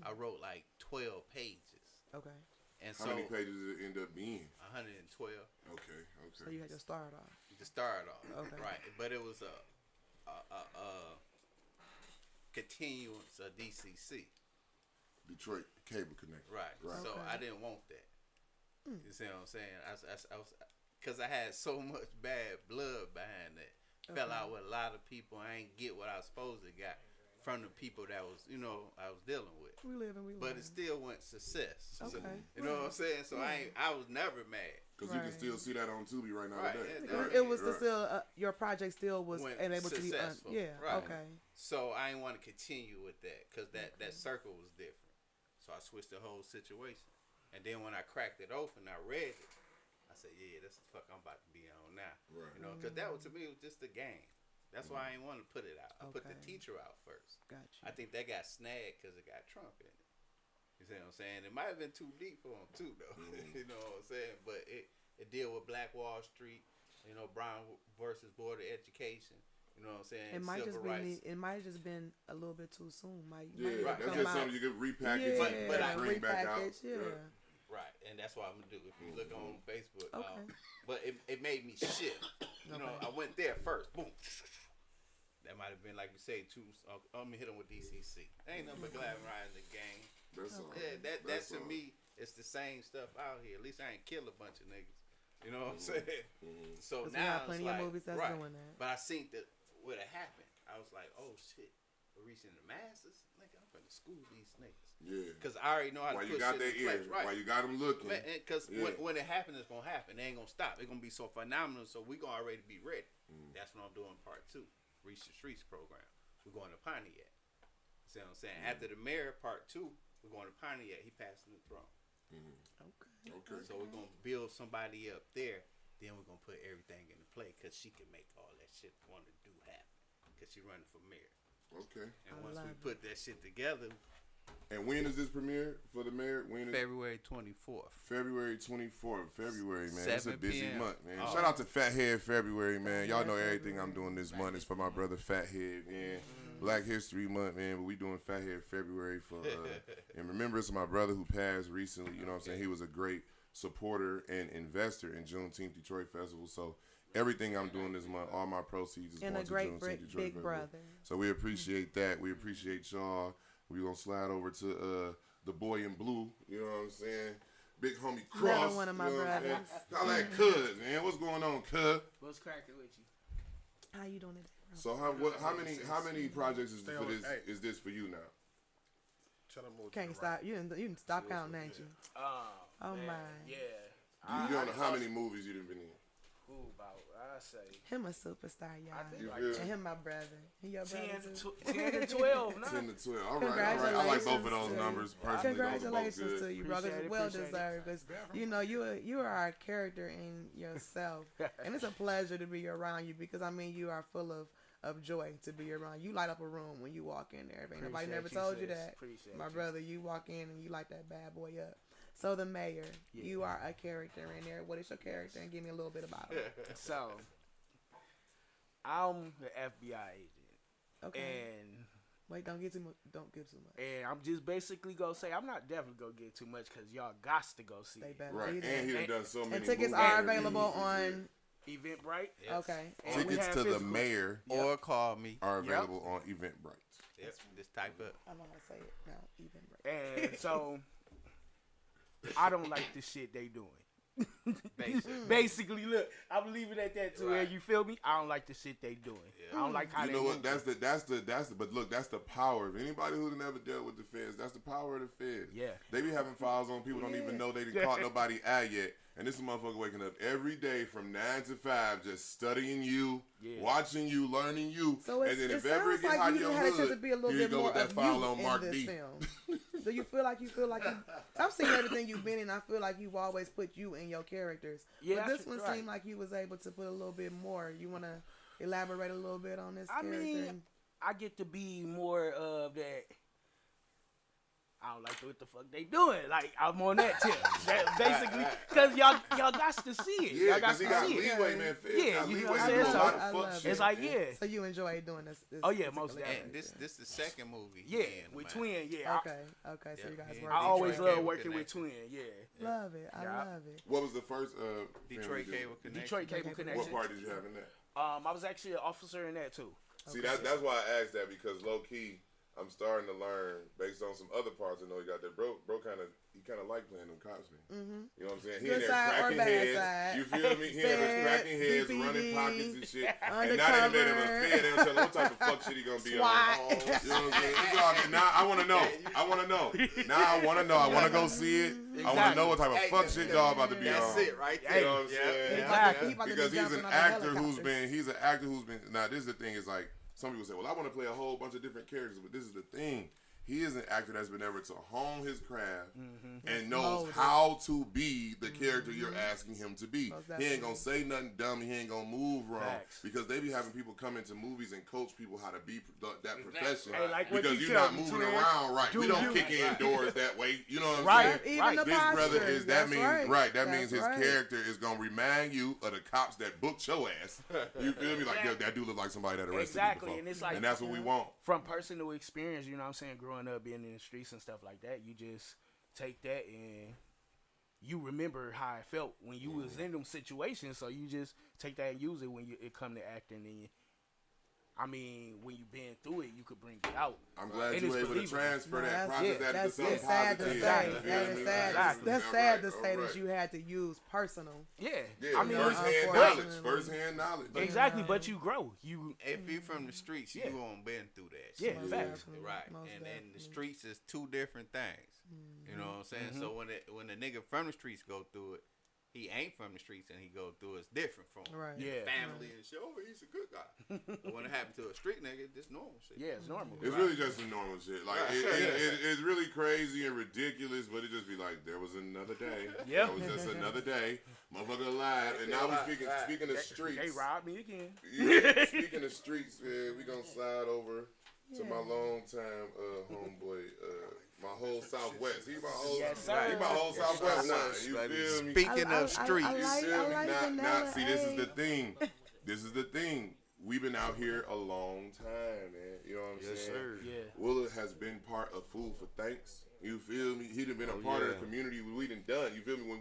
I wrote like 12 pages. Okay. And how many pages did it end up being? 112. Okay. So you had to start off. To start off. Okay. Right. But it was a continuance of DCC. Detroit Cable Connect. Right. Right. So Okay. I didn't want that. You see what I'm saying? I was, because I had so much bad blood behind that. Fell out with a lot of people. I ain't get what I was supposed to got from the people that was, I was dealing with. We live and we learn. But it still went success. Okay. You know what I'm saying? So I was never mad. Because you can still see that on Tubi right now Right, today. yeah, It was still your project still was Went able to be successful. yeah. Right. Okay. So I didn't want to continue with that because that circle was different. So I switched the whole situation. And then when I cracked it open, I read it. I said, yeah, that's the fuck I'm about to be on now. Right. Because that was, to me, was just a game. That's why I didn't want to put it out. I put the Okay. teacher out first. Gotcha. I think that got snagged because it got Trump in it. You see what I'm saying? It might have been too deep for him too, though. You know what I'm saying? But it deal with Black Wall Street, Brown versus Board of Education. You know what I'm saying? It might Civil just rights. it might have just been a little bit too soon. Yeah, Right. that's just something you could repackage But and bring back out. Yeah. Right, and that's what I'm gonna do. If you look on Facebook, Okay. But it made me shift. I went there first. Boom. That might have been like we say too. I'm gonna hit them with DCC. Ain't nothing but glad riding the game. That's all. Yeah, that to me, it's the same stuff out here. At least I ain't kill a bunch of niggas. You know what I'm saying? So 'Cause we now have plenty it's of like, movies that's right. doing that. But I seen that what had happened. I was like, oh shit, we're reaching the masses. Nigga, I'm finna school these niggas. Yeah. Because I already know how Why to you put got shit their in place. ears? Right. Why you got them looking? Because when it happens, it's gonna happen. They ain't gonna stop. It's gonna be so phenomenal. So we gonna already be ready. That's what I'm doing. Part 2, Reach the Streets program. We're going to Pontiac. See what I'm saying? After the mayor, part 2, we're going to Pontiac. He passing the throne. Okay. So we're gonna build somebody up there. Then we're gonna put everything into play because she can make all that shit want to do happen. Because she running for mayor. Okay. And once we put that shit together. And when is this premiere for the mayor? When is February 24th. February 24th. February, man. It's a 7 busy p.m. month, man. Oh. Shout out to Fathead February, man. Y'all know everything I'm doing this month is for my brother Fathead, man. Black History Month, man. But we doing Fathead February for in remembrance of my brother who passed recently. You know what I'm saying? He was a great supporter and investor in Juneteenth Detroit Festival. So everything I'm doing this month, all my proceeds is And going a to great Juneteenth Detroit big Festival. brother. So we appreciate that. We appreciate y'all. We're going to slide over to the boy in blue. You know what I'm saying? Big homie Cross. Another one of my you know brothers. How like Cuz, man? What's going on, Cuz? What's cracking with you? How you doing today, bro? So how many projects is for this? Is this for you now? Tell them what Can't stop. You didn't stop counting, ain't you? Oh man, my. Yeah. You don't know how many movies you done been in. Ooh, about I say Him a superstar, y'all. I think You like feel? And him my brother. He your brother 10 too. to 10 to 12. Nah. 10 to 12. All right. I like both of those Congratulations numbers. to- Personally, those are both Congratulations to good. you, brothers. Appreciate it, Well appreciate it. deserved. Because you are a character in yourself, and it's a pleasure to be around you. Because I mean, you are full of joy to be around. You light up a room when you walk in there. If ain't nobody never told you sis. that, Appreciate my you. brother. You walk in and you light that bad boy up. So the mayor, you are a character in there. What is your character? And give me a little bit about it. So I'm the FBI agent. Okay. And Wait, don't give too much. And I'm just basically gonna say I'm not definitely gonna get too much because y'all got to go see it. better. Right, and he done so many And tickets movies are already. available on. Eventbrite. Yes. Okay. And we Tickets have to the physical. mayor Or call me. are available on Eventbrite. Yep. Just type up. I know how to say it now. Even right. And so I don't like the shit they doing. Basically. Basically, look, I'm leaving it at that too. Right. You feel me? I don't like the shit they doing. I don't like how You they know what? move. That's the. But look, that's the power of anybody who's never dealt with the feds. That's the power of the feds. Yeah. They be having files on people don't even know they didn't caught nobody out yet. And this is a motherfucker waking up every day from 9 to 5, just studying you, watching you, learning you. So and then it if ever sounds get hot like in you your had a chance to hood, be a little here you bit go more with that of file you on Mark in this D. film. Do you feel like you? I've seen everything you've been in. I feel like you've always put you in your characters. Yeah, but this that's one right. seemed like you was able to put a little bit more. You want to elaborate a little bit on this I character? mean, I get to be more of that. I don't like what the fuck they doing. Like I'm on that tip. That basically, because y'all got to see it. Yeah, y'all got because he to got see it. leeway, man. Feds Yeah, got you leeway know what I'm to saying? do a So lot I of love fuck it. shit. It's like man. yeah. So you enjoy doing this? Oh yeah, most particular definitely. And this the second movie. Yeah, with Twin. Yeah. Okay. So you guys Yeah. work. I always Detroit love Cable working with Connection. Twin. Yeah. Love it. I Yeah. love it. What was the first film Detroit you did? Cable Connection. Detroit Cable What Connection. part did you have in that? I was actually an officer in that too. See, that's why I asked that, because low key, I'm starting to learn based on some other parts. I know he got that. Bro kind of like playing them cops, man. You know what I'm saying? He in there cracking heads. You feel me? He in there cracking heads, running pockets and shit. And now they made him a fed. They don't tell him what type of fuck shit he gonna be on. You know what I'm saying? It's all good. Now I want to know. I want to know. Now I want to know. I want to go see it. I want to know what type of fuck shit y'all about to be on. That's it, right there. You know what I'm saying? Exactly. Because he's an actor who's been. Now this is the thing. Is like. Some people say, well, I want to play a whole bunch of different characters, but this is the thing. He is an actor that's been able to hone his craft and knows how to be the character you're asking him to be. He ain't going to say nothing dumb. He ain't going to move wrong. Because they be having people come into movies and coach people how to be that profession. Because you're not moving around right. We don't kick in doors that way. You know what I'm saying? Even the Big Brother is, that That's means his character is going to remind you of the cops that booked your ass. You feel me? Like, that dude look like somebody that arrested you before. And it's like, and that's what we want. From personal experience, you know what I'm saying, growing up, being in the streets and stuff like that, you just take that and you remember how it felt when you was in them situations, so you just take that and use it when it come to acting. And when you been through it, you could bring it out. I'm glad you were able to transfer that process that to something sad to positive. say. That's sad to say that you had to use personal. Yeah. First-hand knowledge. Exactly, but you grow. If you're from the streets, you won't been through that. Yeah, facts. Right. And the streets is two different things. You know what I'm saying? So when a nigga from the streets go through it, he ain't from the streets and he go through it's different from him. Right. Yeah. Family and shit. Oh, he's a good guy. But when it happened to a street nigga, it's normal shit. Yeah, it's normal. It's really just some normal shit. Like it's really crazy and ridiculous, but it just be like, there was another day. Yeah. It was just another day. Motherfucker alive. And now we speaking of streets. They robbed me again. Yeah, speaking of streets, we gonna slide over to my long time homeboy, my whole Southwest. He my whole Southwest now. You feel me? Speaking of streets, you feel me? See, this is the thing. This is the thing. We've been out here a long time, man. You know what I'm saying? Sir. Yeah. Willa has been part of Food for Thanks. You feel me? He done been a part of the community we done done. You feel me? When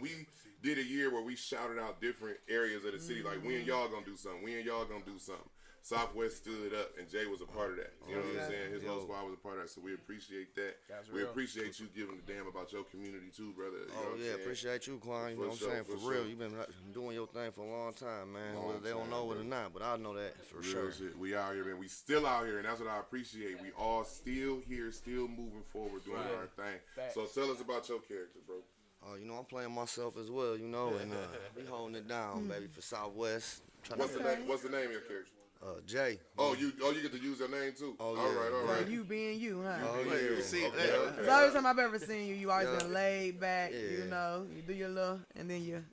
we did a year where we shouted out different areas of the city, like we and y'all gonna do something. We and y'all gonna do something. Southwest stood up, and Jay was a part of that. You know what I'm saying? His whole squad was a part of that, so we appreciate that. We appreciate you giving a damn about your community too, brother. You know what I'm saying? Appreciate you, Kwame. You know what I'm saying? For real, you've been doing your thing for a long time, man. Whether they don't know it or not, but I know that for sure. Shit. We out here, man. We still out here, and that's what I appreciate. We all still here, still moving forward, doing our thing. So tell us about your character, bro. I'm playing myself as well, and we holding it down, baby, for Southwest. What's the name of your character? Jay. You get to use your name too. Oh, yeah. All right. So you being you, huh? Oh yeah. See, Because every time I've ever seen you, you always been laid back. You know, you do your little, and then you.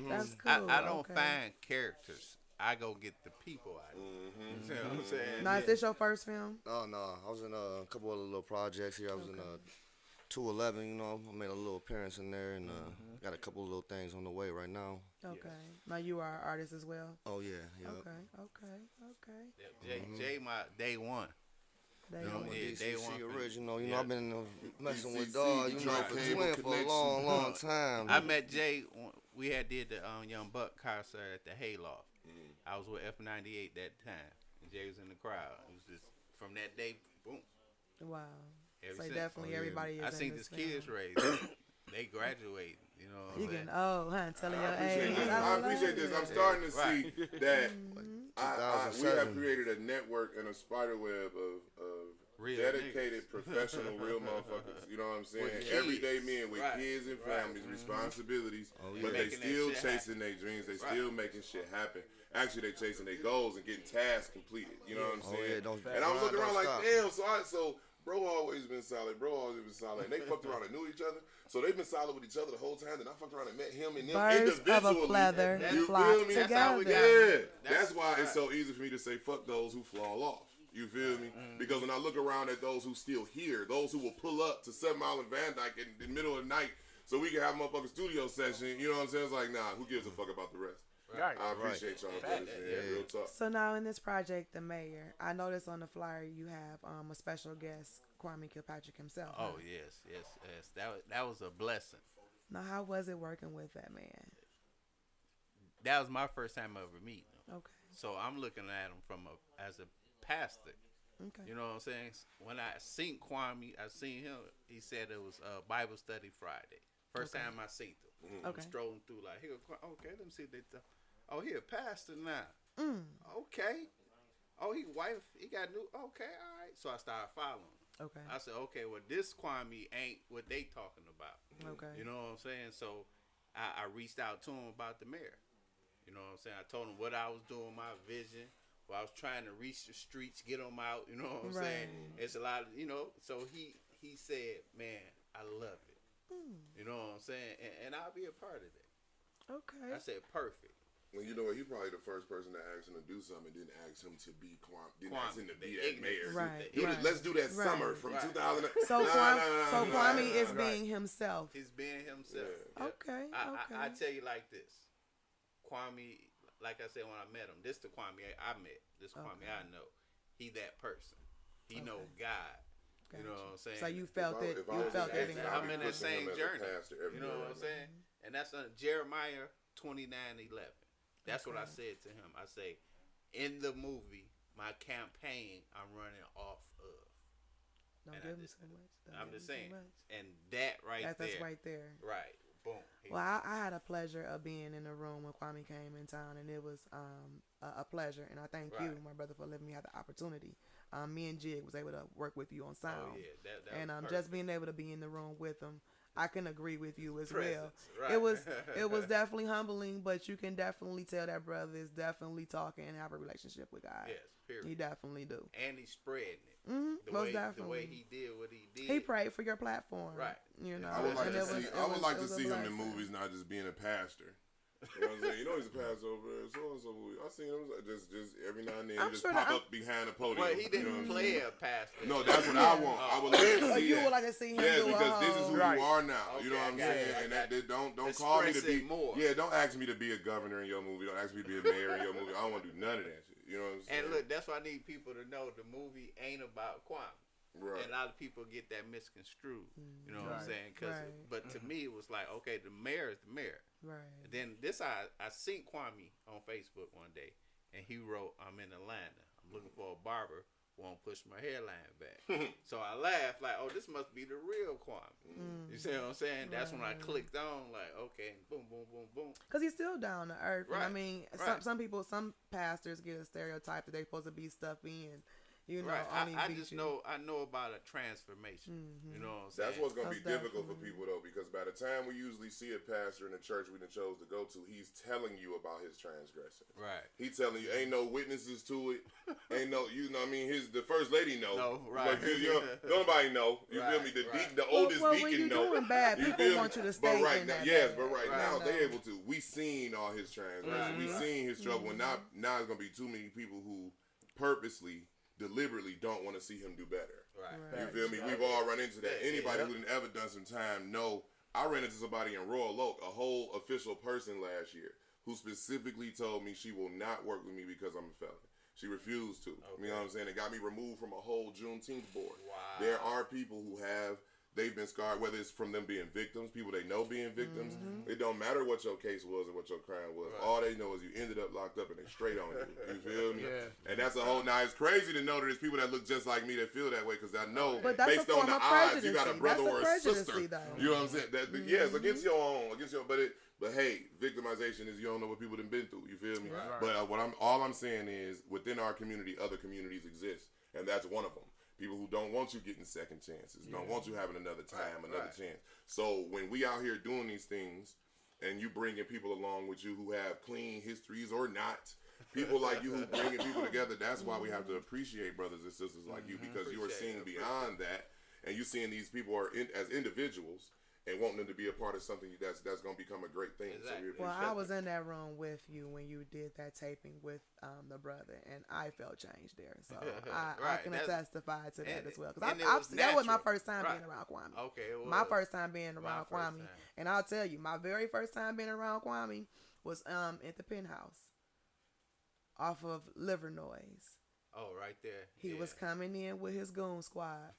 That's cool. I don't find characters. I go get the people out. You know what I'm saying? Now, is this your first film? Oh no, I was in a couple of little projects here. I was in 211. I made a little appearance in there, and got a couple of little things on the way right now. Okay. Now you are an artist as well. Oh yeah. Okay. Jay, my day one. Day one. Day one. Original. I've been messing with dog. For Twin for a long time. I met Jay. We had did the Young Buck concert at the Hayloft. I was with F98 that time, and Jay was in the crowd. It was just from that day, boom. Wow. Ever So since. definitely everybody is. I seen in this this kids film. raise. They graduate. You know what I'm saying? Telling your age. I appreciate this. I'm starting to see that we have created a network and a spider web of real dedicated, professional, real motherfuckers. You know what I'm saying? Everyday men with kids and families, responsibilities, but they still chasing their dreams. They still making shit happen. Actually, they chasing their goals and getting tasks completed. You know what I'm saying? And I'm looking around like, damn. So bro always been solid. And they fucked around and knew each other. So they've been solid with each other the whole time. Then I fucked around and met him and them Birds individually. of a feather You flock feel me? together. That's why it's so easy for me to say fuck those who fall off. You feel me? Because when I look around at those who still here, those who will pull up to 7 Mile and Van Dyke in the middle of the night so we can have a motherfucking studio session, you know what I'm saying? It's like, nah, who gives a fuck about the rest? Right. I appreciate y'all brothers, man. Real talk. So now in this project, The Mayor, I noticed on the flyer you have a special guest, Kwame Kilpatrick himself. Oh, yes. That was a blessing. Now, how was it working with that man? That was my first time ever meeting him. Okay. So I'm looking at him as a pastor. Okay. You know what I'm saying? When I seen Kwame, I seen him. He said it was Bible study Friday. First time I seen him. I'm strolling through like, here, okay, let me see what they talk. Oh, he a pastor now. Okay. Oh, he wife. He got new. Okay, all right. So I started following him. Okay. I said, okay, well, this Kwame ain't what they talking about. Okay. You know what I'm saying? So I reached out to him about the mayor. You know what I'm saying? I told him what I was doing, my vision. Well, I was trying to reach the streets, get them out. You know what I'm saying? It's a lot of, so he said, man, I love it. You know what I'm saying? And I'll be a part of it. Okay. I said, perfect. Well, you know what? He's probably the first person that asked him to do something, didn't ask him to be Kwame, didn't ask him to be that mayor. Right. Let's do that summer from 2000. So Kwame is being himself. He's being himself. Yeah. Okay. I tell you like this. Kwame, like I said when I met him, this the Kwame I met. This Kwame I know. He that person. He know God. Gotcha. You know what I'm saying? So you felt it. You felt it. I'm in that same journey. You know what I'm saying? And that's Jeremiah 29:11. That's what I said to him. I say, in the movie, my campaign I'm running off of. Don't give him so much. I'm just saying. And that's right there. Right. Boom. Well, I had a pleasure of being in the room when Kwame came in town, and it was a pleasure. And I thank you, my brother, for letting me have the opportunity. Me and Jig was able to work with you on sound. Oh, yeah. That and was just being able to be in the room with him, I can agree with you as well. Right. It was definitely humbling, but you can definitely tell that brother is definitely talking and have a relationship with God. Yes, period. He definitely do. And he's spreading it. Most definitely. The way he did what he did. He prayed for your platform. Right. You know. I would like to see him in movies, not just being a pastor. You know what I'm saying? You know he's a pastor over there. So movie. I seen him just every now and then pop up behind the podium. Well, he didn't play a pastor. No, that's what I want. I would like to see you would like to see him do because this is who you are now. Okay, you know what I'm saying? And that don't call me to be more. Yeah, don't ask me to be a governor in your movie. Don't ask me to be a mayor in your movie. I don't want to do none of that shit. You know what I'm saying? And look, that's why I need people to know the movie ain't about Kwame. Right. And a lot of people get that misconstrued. You know what I'm saying? But to me, it was like, okay, the mayor is the mayor. Right. And then I seen Kwame on Facebook one day, and he wrote, "I'm in Atlanta. I'm looking for a barber. Won't push my hairline back." So I laughed like, "Oh, this must be the real Kwame." You see what I'm saying? That's when I clicked on, like, okay, boom, boom, boom, boom. Because he's still down to earth. Right. And I mean, some people, some pastors get a stereotype that they're supposed to be stuff in. You know, I just know about a transformation. You know what I'm saying? That's what's going to be difficult for people, though, because by the time we usually see a pastor in the church we done chose to go to, he's telling you about his transgressions. Right. He's telling you, ain't no witnesses to it. Ain't no, you know what I mean? The first lady know. No, right. Like, nobody know. You feel me? The oldest deacon know. When you're doing bad, people want you to stay in that. But right now, they able to. We seen all his transgressions. We seen his trouble. And now it's going to be too many people who purposely, deliberately don't want to see him do better. Right. You feel me? We've all run into that. Anybody who done ever done some time know. I ran into somebody in Royal Oak, a whole official person last year, who specifically told me she will not work with me because I'm a felon. She refused to. Okay. You know what I'm saying? It got me removed from a whole Juneteenth board. Wow. There are people who they've been scarred, whether it's from them being victims, people they know being victims. It don't matter what your case was or what your crime was. Right. All they know is you ended up locked up and they straight on you. You feel me? Yeah. And that's a whole. Now it's crazy to know that there's people that look just like me that feel that way, because I know based on the odds, you got a brother or a sister. You know what I'm saying? Yes, against your own, But hey, victimization is you don't know what people have been through. You feel me? Right. But all I'm saying is within our community, other communities exist, and that's one of them. People who don't want you getting second chances, don't want you having another time, another chance. So when we out here doing these things, and you bringing people along with you who have clean histories or not, people like you who bringing people together, that's why we have to appreciate brothers and sisters like you, because you are seeing beyond that, and you seeing these people as individuals, and wanting them to be a part of something that's going to become a great thing. Exactly. So I was in that room with you when you did that taping with the brother, and I felt changed there. So I can testify to that as well. Because that was my first time being around Kwame. Okay, it was. My first time being around Kwame. And I'll tell you, my very first time being around Kwame was at the Penthouse off of Livernois. Oh, right there. He was coming in with his goon squad.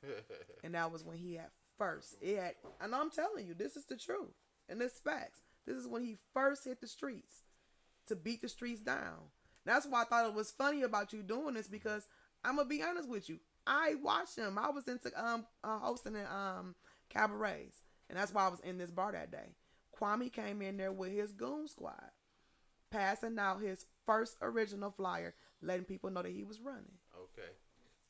And that was when he had and I'm telling you, this is the truth. And this facts. This is when he first hit the streets to beat the streets down. That's why I thought it was funny about you doing this, because I'm going to be honest with you. I watched him. I was into hosting in cabarets, and that's why I was in this bar that day. Kwame came in there with his goon squad, passing out his first original flyer, letting people know that he was running. Okay.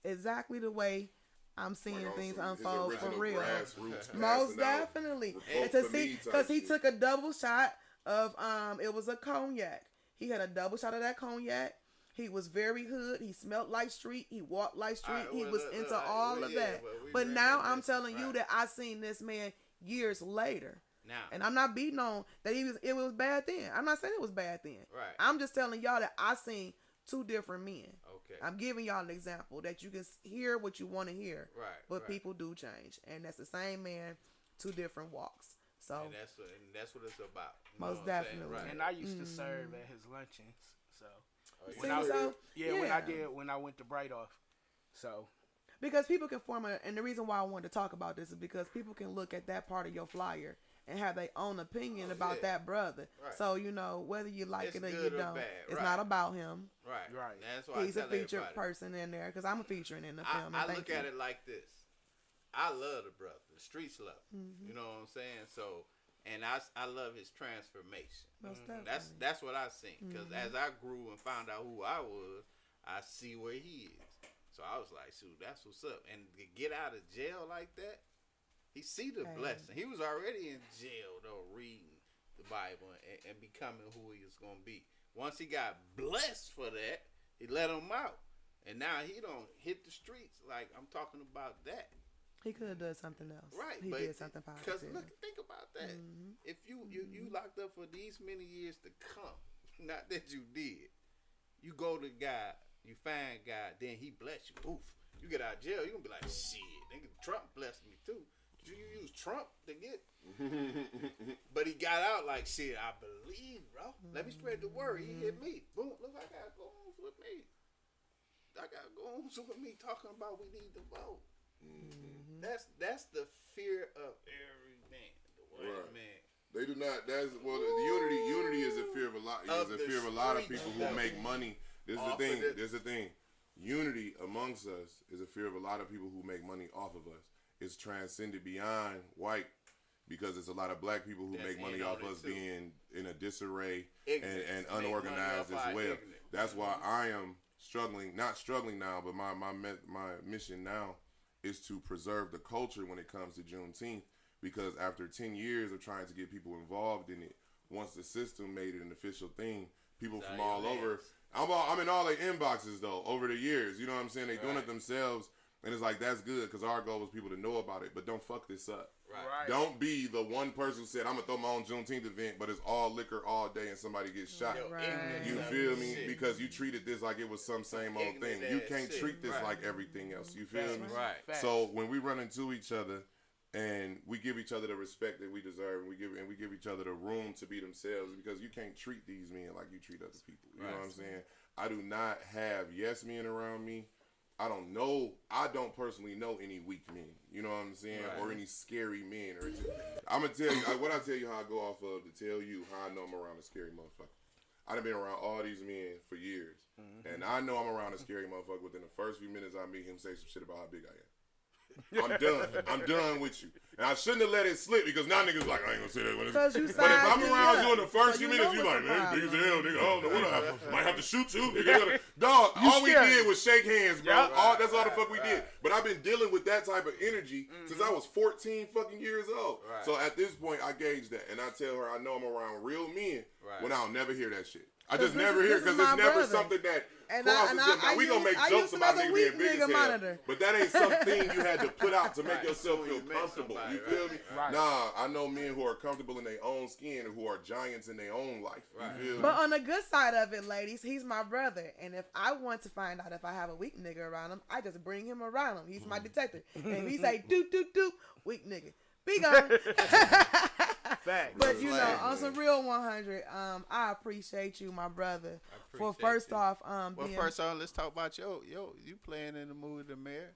Exactly the way I'm seeing things unfold for real. Grassroots Most definitely. And to see, because he took a double shot of it was a cognac. He had a double shot of that cognac. He was very hood. He smelled like street. He walked like street. He was into all of that. But now I'm telling you that I seen this man years later. Now, and I'm not beating on that it was bad then. I'm not saying it was bad then. Right. I'm just telling y'all that I seen two different men. Okay. I'm giving y'all an example that you can hear what you want to hear. Right. But people do change, and that's the same man, two different walks. So and that's what it's about. Most definitely. Right. And I used to serve at his luncheons. So when I went to Bright Off. So because people can form and the reason why I wanted to talk about this is because people can look at that part of your flyer and have their own opinion about that brother. Right. So, you know, whether you like it or you don't, it's not about him. Right. That's why he's a featured person in there because I'm featuring in the film. I look at it like this. I love the brother. The streets love him. You know what I'm saying? So, and I love his transformation. That's what I seen. Because as I grew and found out who I was, I see where he is. So I was like, shoot, that's what's up. And to get out of jail like that, he see the blessing. He was already in jail, though, reading the Bible and becoming who he was going to be. Once he got blessed for that, he let him out. And now he don't hit the streets. Like, I'm talking about that. He could have done something else. Right. He did something positive. Because, look, think about that. If you locked up for these many years to come, not that you did, you go to God, you find God, then he bless you. Poof. You get out of jail, you're going to be like, shit, nigga, Trump blessed me too. You use Trump to get, but he got out like shit. I believe, bro. Let me spread the word. He hit me. Boom. Look, I got goons with me. Talking about we need to vote. That's the fear of every man. The white man. They do not. That's the unity is a fear of a lot. Is a fear of a lot of people who make money. This is the thing. This is the thing. Unity amongst us is a fear of a lot of people who make money off of us. It's transcended beyond white because it's a lot of black people who make money off us being in a disarray and unorganized as well. That's why I am not struggling now, but my mission now is to preserve the culture when it comes to Juneteenth, because after 10 years of trying to get people involved in it, once the system made it an official thing, people from all over, I'm in all their inboxes though over the years, you know what I'm saying? They doing it themselves. And it's like, that's good, because our goal was people to know about it, but don't fuck this up. Right. Don't be the one person who said, I'm going to throw my own Juneteenth event, but it's all liquor all day and somebody gets shot. You feel me? Because you treated this like it was some same old thing. You can't treat this like everything else. You feel me? Right. So when we run into each other and we give each other the respect that we deserve, and we give each other the room to be themselves, because you can't treat these men like you treat other people. You know what I'm saying? I do not have yes men around me. I don't personally know any weak men, you know what I'm saying, or any scary men. I'm going to tell you, what I tell you how I go off of to tell you how I know I'm around a scary motherfucker. I done been around all these men for years, and I know I'm around a scary motherfucker within the first few minutes I meet him say some shit about how big I am. I'm done with you. And I shouldn't have let it slip, because now niggas like, I ain't gonna say that. But if I'm around you in the first few minutes, you like, man, big as hell, nigga. I don't know what I might have to shoot you. Nigga. Dog, all we did was shake hands, bro. That's all the fuck we did. But I've been dealing with that type of energy since I was 14 fucking years old. So at this point, I gauge that, and I tell her I know I'm around real men when I'll never hear that shit. I just never hear, because it's never something that crosses them. Now, we gonna make jokes about niggas being big as hell, but that ain't something you had to put out to make yourself feel comfortable. You feel me? Nah, I know men who are comfortable in their own skin and who are giants in their own life. You feel me? But on the good side of it, ladies, he's my brother, and if I want to find out if I have a weak nigga around him, I just bring him around him. He's my detector, and if he say doop doop doop, weak nigga, be gone. But you know, on some real 100, I appreciate you, my brother. For first off, first off, let's talk about you playing in the movie The Mayor.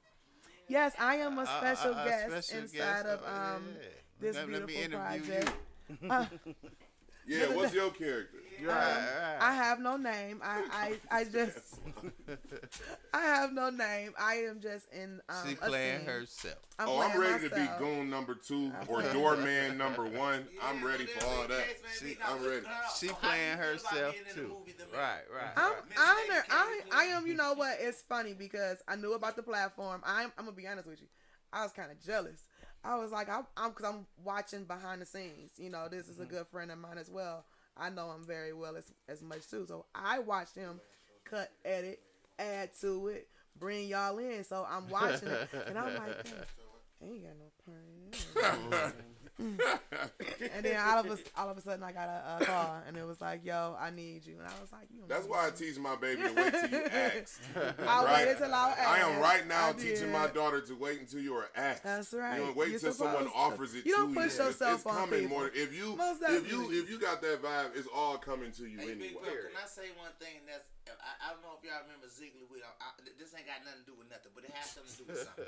Yes, I am a special guest inside of this beautiful project. Yeah, what's your character? I have no name. I just I have no name. I am just in she playing herself. I'm ready to be goon number 2 or doorman number 1. I'm ready for all that. I'm ready. She playing herself too. Right. I am. You know what? It's funny because I knew about the platform. I'm gonna be honest with you. I was kind of jealous. I was like, because I'm watching behind the scenes. You know, this is a good friend of mine as well. I know him very well as much too. So I watched him cut, edit, add to it, bring y'all in. So I'm watching it, and I'm like, I ain't got no part. And then all of a sudden I got a call, and it was like, yo, I need you. And I was like, that's why I teach my baby to wait till you ask. I waited till I asked. I am right now teaching my daughter to wait until you are asked. That's right. You know, wait until someone offers it to you. You don't push yourself on coming people. more. If you got that vibe, it's all coming to you anyway. Big bro, can I say one thing that's I don't know if y'all remember Ziggly Wig. This ain't got nothing to do with nothing, but it has something to do with something.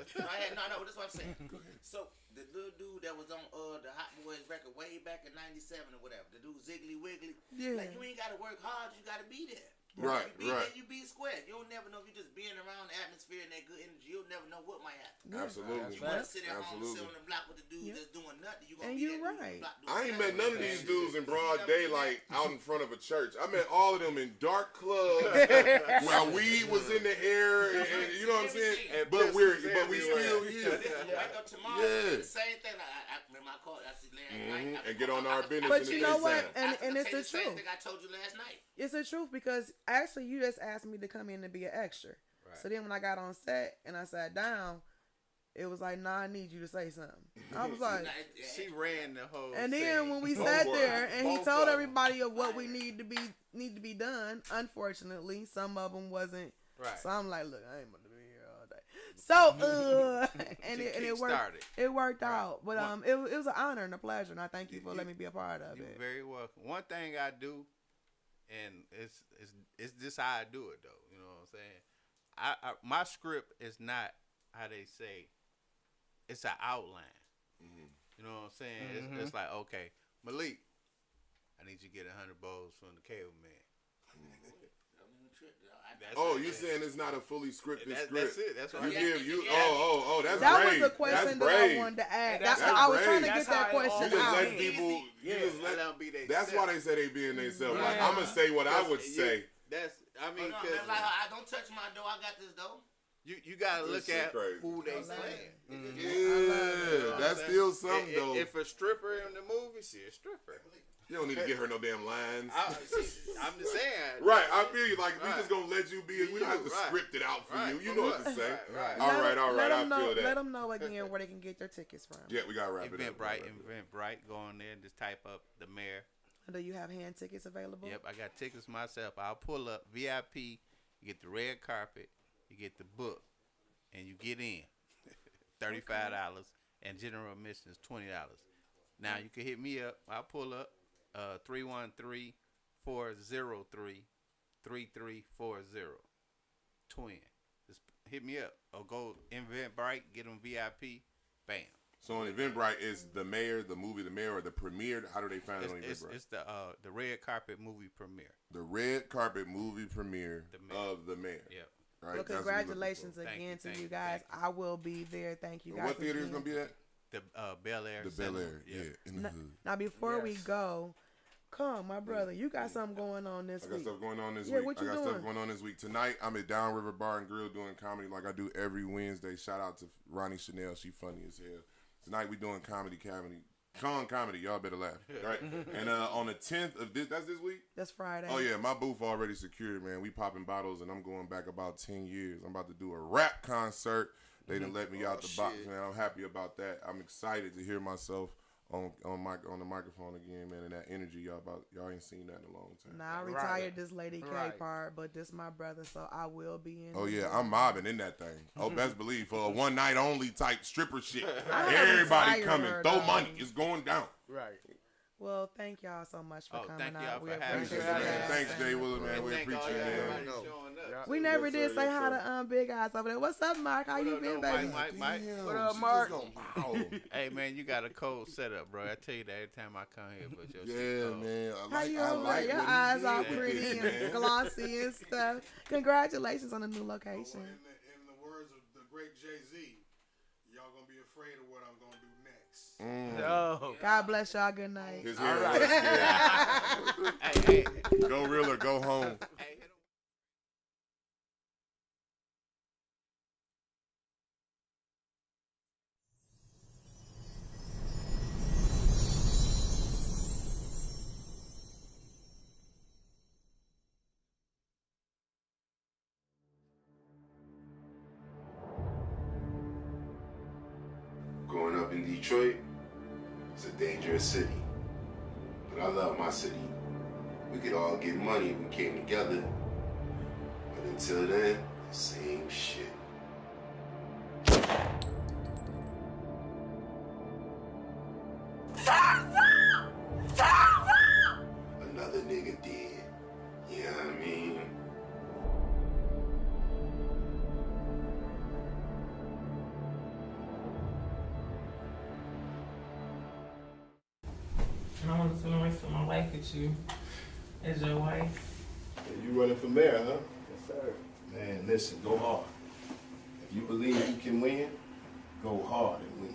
No, that's what I'm saying. So the little dude that was on the Hot Boys record way back in '97 or whatever, the dude Ziggly Wiggly. Yeah. Like, you ain't gotta work hard, you gotta be there. Right. You be square. You'll never know if you're just being around the atmosphere and that good energy. You'll never know what might happen. Yeah. Absolutely. You want to sit at home, sit on the block with the dudes that's doing nothing. You gonna and be you're right. I ain't met none of these dudes in broad daylight out in front of a church. I met all of them in dark clubs while weed was in the air, and you know what I'm saying. But we still here. Wake up tomorrow, the same thing. I remember my call. I said, and get on our business. But you know what? And it's the truth. Same thing I told you last night. It's the truth because actually you just asked me to come in and be an extra. Right. So then when I got on set and I sat down, it was like, nah, I need you to say something. I was like, she ran the whole. And then when we sat there and he told everybody of what we need to be done, unfortunately, some of them wasn't. Right. So I'm like, look, I ain't gonna be here all day. So and it worked. It worked out, but it was an honor and a pleasure, and I thank you for letting me be a part of it. You're very welcome. One thing I do. And it's just how I do it though. You know what I'm saying? My script is not how they say. It's an outline. Mm-hmm. You know what I'm saying? Mm-hmm. It's like, okay, Malik, I need you to get 100 bowls from the cable man. You saying it's not a fully scripted script? That's it. That's what you give you. Oh, that's that brave. was the question that I wanted to ask. I was trying to get that question You out. just let people. Let them be they. That's why they say they being themselves. Like, I'm gonna say what I would say. That's. I mean, I don't touch my door. I got this door. You gotta look at who they playing. Mm-hmm. Yeah, that's still something though. If a stripper in the movie, she a stripper. You don't need to get her no damn lines. I'm just saying. Right, I feel you. Like, we just gonna let you be. We don't have to script it out for you. You know what to say. Right. All right. I feel that. Let them know again where they can get their tickets from. Yeah, we gotta wrap it up. Eventbrite. Go on there and just type up the mayor. Do you have hand tickets available? Yep, I got tickets myself. I'll pull up VIP. You get the red carpet. You get the book, and you get in. $35, and general admission is $20. Now you can hit me up. I'll pull up. 313-403-3340. Twin. Just hit me up or go Eventbrite, get them VIP. Bam. So on Eventbrite is the mayor, the movie, the mayor, or the premiere? How do they find it on Eventbrite? It's the red carpet movie premiere. The red carpet movie premiere of the mayor. Yep. Right. Well, congratulations again to you guys. I will be there. Thank you guys. What theater is gonna be at? The Bel Air. The Bel Air, yeah. In the hood. Now before we go, come, my brother, you got something going on this week. I got stuff going on this week. What you doing? Stuff going on this week. Tonight, I'm at Downriver Bar and Grill doing comedy like I do every Wednesday. Shout out to Ronnie Chanel. She funny as hell. Tonight, we doing comedy. Y'all better laugh. Right? And on the 10th of that's this week? That's Friday. Oh, yeah. My booth already secured, man. We popping bottles, and I'm going back about 10 years. I'm about to do a rap concert. They done let me out the box, man. I'm happy about that. I'm excited to hear myself on the microphone again, man, and that energy y'all ain't seen that in a long time. Nah, I retired this Lady K part, but this my brother, so I will be in. Oh yeah, I'm mobbing in that thing. Oh, best believe for a one night only type stripper shit. Everybody coming, throw money, it's going down. Right. Well, thank y'all so much for coming thank y'all out. for We having appreciate us. it. Thanks, Jay Willis, man. We appreciate it. We never did say hi to Big Eyes over there. What's up, Mark? How you been, baby? Mike. What up, Mark? Hey, man, you got a cold setup, bro. I tell you that every time I come here, but your Yeah, man. How you over there? Your eyes all pretty and glossy and stuff. Congratulations on the new location. In the words of the great Jay-Z, y'all gonna be afraid of what I'm gonna do next. Oh. God bless y'all. Good night. His hair was Hey. Go real or go home. Growing up in Detroit, it's a dangerous city. But I love my city. We could all get money if we came together. But until then, same shit. Another nigga dead. You know what I mean? And I want to spend the rest of my life with you as your wife. You running for mayor, huh? Yes, sir. Man, listen, go hard. If you believe you can win, go hard and win.